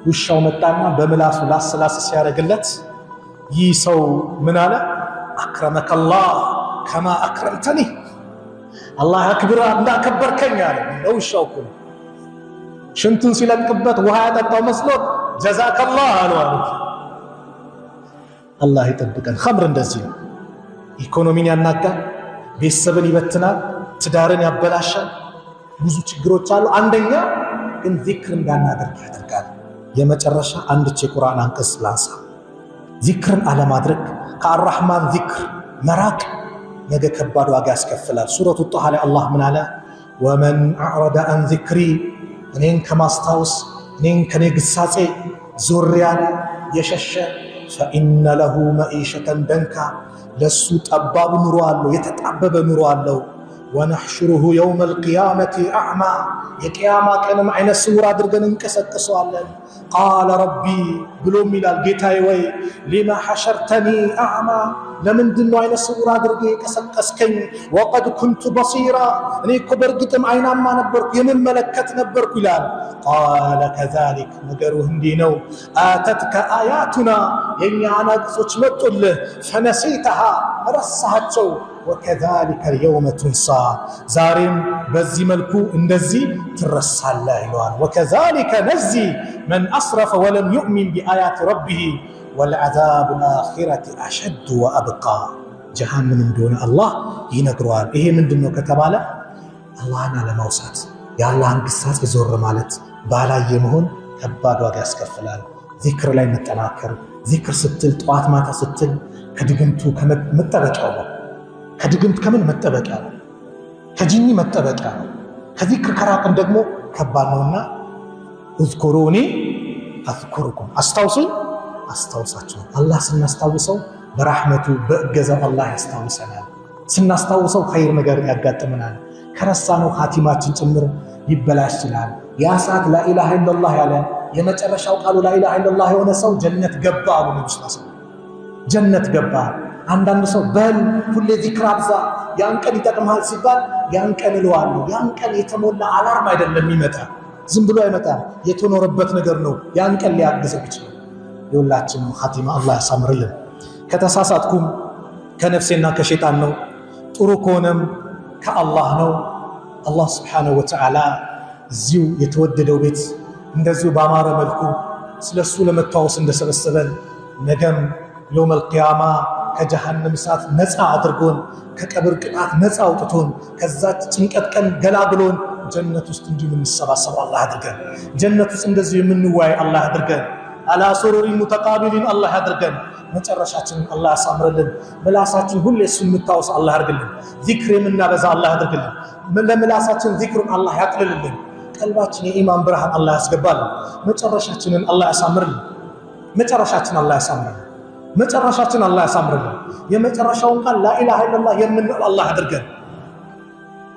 ውሻው መጣና በምላሱ ላስላስ ሲያደርግለት ይህ ሰው ምን አለ? አክረመከላህ ከማ አክረምተኒ አላህ አክብራ እንዳከበርከኝ አለ። ለውሻው እኮ ሽንቱን ሲለቅበት ውሃ ያጠጣው መስሎት ጀዛከላህ አሉ። አላህ ይጠብቀን። ኸምር እንደዚህ ነው። ኢኮኖሚን ያናጋል፣ ቤተሰብን ይበትናል፣ ትዳርን ያበላሻል። ብዙ ችግሮች አሉ። አንደኛ ግን ዚክር እንዳናደርግ ያደርጋል። የመጨረሻ አንድች የቁርአን አንቀጽ ላንሳ። ዚክርን አለማድረግ ከአራህማን ዚክር መራቅ ነገ ከባድ ዋጋ ያስከፍላል። ሱረቱ ጣሃ ላይ አላህ ምን አለ? ወመን አዕረደ አን ዚክሪ እኔን ከማስታወስ እኔን ከኔ ግሳጼ ዞር ያለ የሸሸ ፈኢነ ለሁ መዒሸተን ደንካ ለሱ ጠባብ ኑሮ አለው፣ የተጣበበ ኑሮ አለው። ወነሕሹሩሁ የውመል ቂያመቲ አዕማ የቅያማ ቀንም አይነ ስውር አድርገን እንቀሰቅሰዋለን። ቃለ ረቢ ብሎም ይላል ጌታዬ ወይ ሊማ ሐሸርተኒ አዕማ ለምንድነው አይነ ስውር አድርገ የቀሰቀስከኝ? ወቀድ ኩንቱ በሲራ እኔ እኮ በእርግጥም አይናማ ነበርኩ የምመለከት ነበርኩ ይላል። ቃለ ከዛሊክ ነገሩ እንዲህ ነው። አተትከ አያቱና የእኛ አናቅጾች መጡልህ፣ ፈነሲተሃ ረሳሃቸው። ወከዛሊከ የውመ ቱንሳ ዛሬም በዚህ መልኩ እንደዚህ ትረሳለህ ይለዋል። ወከዛሊከ ነዚ መን አስረፈ ወለም ዩእሚን ቢአያት ረቢህ ወልዐዛቡ ልአኺረቲ አሸዱ ወአብቃ ጀሃነም እንደሆነ አላህ ይነግረዋል። ይሄ ምንድነው ከተባለ አላህን አለማውሳት፣ የአላህን ግሳጼ ዞር ማለት፣ ባላየ መሆን ከባድ ዋጋ ያስከፍላል። ዚክር ላይ መጠናከር፣ ዚክር ስትል ጠዋት ማታ ስትል ከድግምቱ መጠበቂያው ነው። ከድግምት ከምን መጠበቂያ ነው? ከጂኒ መጠበቂያ ነው። ከዚክር ከራቅን ደግሞ ከባድ ነውና እዝኩሩኒ አዝኩሩኩም፣ አስታውሱኝ አስታውሳችሁ። አላህ ስናስታውሰው በራህመቱ በእገዛው አላህ ያስታውሰናል። ስናስታውሰው ኸይር ነገር ያጋጥመናል። ከረሳነው ኻቲማችን ጭምር ሊበላሽ ይችላል። ያ ሰዓት ላኢላሃ ኢለላህ ያለ የመጨረሻው ቃሉ ላኢላሃ ኢለላህ የሆነ ሰው ጀነት ገባ አሉ ነብዩ ሰለላሁ ዐለይሂ ወሰለም። ጀነት ገባ። አንዳንድ ሰው በል ሁሌ ዚክር አብዛ ያን ቀን ይጠቅምሃል ሲባል ያን ቀን እለዋለሁ። ያን ቀን የተሞላ አላርም አይደለም ይመጣ፣ ዝም ብሎ አይመጣም። የተኖረበት ነገር ነው ያን ቀን ሊያግዘው ይችላል። የሁላችንም ኻቲማ አላህ ያሳምርልን። ከተሳሳትኩም ከነፍሴና ከሸይጣን ነው፣ ጥሩ ከሆነም ከአላህ ነው። አላህ ስብሓነሁ ወተዓላ እዚሁ የተወደደው ቤት እንደዚሁ በአማረ መልኩ ስለሱ ለመተዋወስ እንደሰበሰበን ነገም የውመል ቂያማ ከጀሃነም እሳት ነፃ አድርጎን ከቀብር ቅጣት ነፃ አውጥቶን ከዛች ጭንቀት ቀን ገላግሎን ጀነት ውስጥ እንዲሁ የምንሰባሰበው አላህ አድርገን። ጀነት ውስጥ እንደዚሁ የምንዋይ አላህ አድርገን። አላ ሱሩሪ ሙተቃቢሊን አላህ አድርገን። መጨረሻችንን አላህ ያሳምርልን። ምላሳችን ሁሌ እሱን የምታወስ አላህ ያድርግልን። ዚክር የምናበዛ አላህ ያድርግልን። ለምላሳችን ዚክሩን አላህ ያቅልልልን። ቀልባችን የኢማን ብርሃን አላህ ያስገባልን። መጨረሻችንን አላህ ያሳምርልን። መጨረሻችን አላህ ያሳምርልን። መጨረሻችን አላህ ያሳምርልን። የመጨረሻውን ቃል ላኢላሃ ኢለላህ የምንለው አላህ ያድርገን።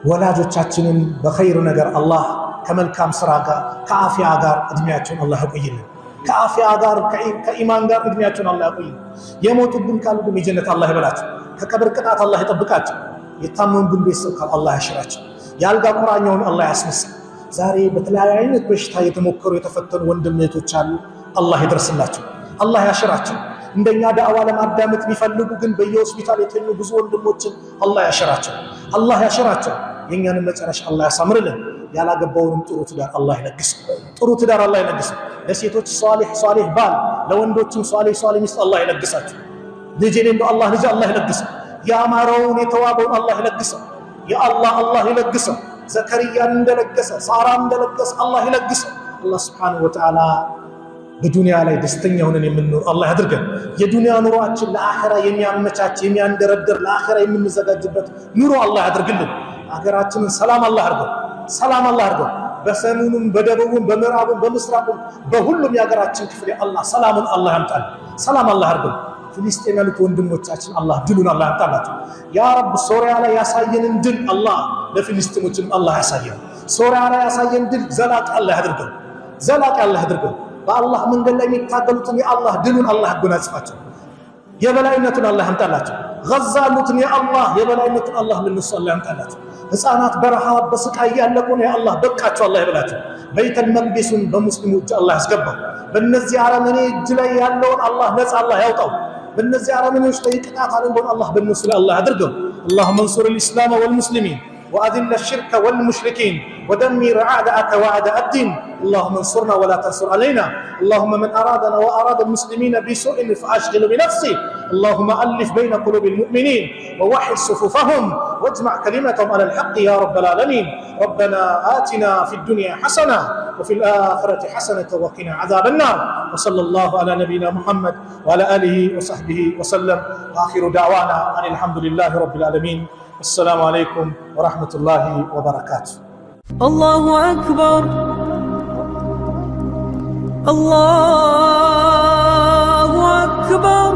ወላጆቻችንን በኸይር ነገር አላህ ከመልካም ስራ ጋር ከአፊያ ጋር እድሜያቸውን አላህ ያቆይልን። ከአፊያ ጋር ከኢማን ጋር እድሜያቸውን አላህ ያቆይልን። የሞቱብን ካሉ ደግሞ የጀነት አላህ ይበላቸው። ከቀብር ቅጣት አላህ ይጠብቃቸው። የታመሙብን ቤተሰብ ካሉ አላህ ያሽራቸው። የአልጋ ቁራኛውን አላህ ያስነሳ። ዛሬ በተለያዩ አይነት በሽታ የተሞከሩ የተፈተኑ ወንድም እህቶች አሉ። አላህ ይድረስላቸው፣ አላህ ያሽራቸው። እንደኛ ዳዕዋ ለማዳመጥ ቢፈልጉ ግን በየሆስፒታል የተኙ ብዙ ወንድሞችን አላህ ያሽራቸው፣ አላህ ያሽራቸው። የኛንም መጨረሻ አላህ ያሳምርልን። ያላገባውንም ጥሩ ትዳር አላህ ይለግስ፣ ጥሩ ትዳር አላህ ይለግስ። ለሴቶች ሷሊህ ባል፣ ለወንዶችም ሷሊህ ሚስት አላህ ይለግሳቸው። ልጅ የሌለው አላህ ልጅ አላህ ይለግሰው። ያማረውን የተዋበውን አላህ ይለግሰው። አላህ ይለግሰው። ዘከርያን እንደለገሰ ሳራን እንደለገሰ አላህ ይለግሰው። አላህ ሱብሓነሁ ወተዓላ በዱንያ ላይ ደስተኛ ሆነን የምንኖር አላህ ያድርገን። የዱንያ ኑሯችን ለአኺራ የሚያመቻች የሚያንደረድር ለአኺራ የምንዘጋጅበት ኑሮ አላህ ያድርግልን። አገራችንን ሰላም አላህ አድርገው፣ ሰላም አላህ አድርገው። በሰሜኑም በደቡብም በምዕራቡም በምስራቁም በሁሉም የሀገራችን ክፍል አላህ ሰላምን አላህ ያምጣል፣ ሰላም አላህ አድርገው። ፍልስጤም ያሉት ወንድሞቻችን አላህ ድሉን አላህ ያምጣላቸው። ያ ረብ ሶሪያ ላይ ያሳየንን ድል አላህ ለፍልስጤሞችም አላህ ያሳየን። ሶሪያ ላይ ያሳየን ድል ዘላቂ አላህ ያድርገው፣ ዘላቂ አላህ ያድርገው። በአላህ መንገድ ላይ የሚታገሉትን የአላህ ድሉን አላህ ያጎናጽፋቸው፣ የበላይነቱን አላህ ያምጣላቸው። ገዛ ያሉትን የአላህ የበላይነቱን አላህ ለነሱ አላህ ያምጣላቸው። ሕፃናት በረሃብ በስቃይ ያለቁ ነው የአላህ በቃቸው አላህ ይበላቸው። በይተል መቅዲሱን በሙስሊሙ እጅ አላህ ያስገባው። በእነዚህ አረመኔ እጅ ላይ ያለውን አላህ ነፃ አላህ ያውጣው። በእነዚህ አረመኔዎች ላይ ቅጣት አለንጎን አላህ በእነሱ ላይ አላህ ያድርገው። اللهم انصر الإسلام والمسلمين وأذل الشرك والمشركين ودمر أعداءك وأعداء الدين. اللهم انصرنا ولا تنصر علينا. اللهم من أرادنا وأراد المسلمين بسوء فأشغل بنفسه. اللهم ألف بين قلوب المؤمنين ووحد صفوفهم واجمع كلمتهم على الحق يا رب العالمين. ربنا آتنا في الدنيا حسنة وفي الآخرة حسنة وقنا عذاب النار. وصلى الله على نبينا محمد وعلى آله وصحبه وسلم. آخر دعوانا أن الحمد لله رب العالمين. السلام عليكم ورحمة الله وبركاته. الله أكبر الله أكبر.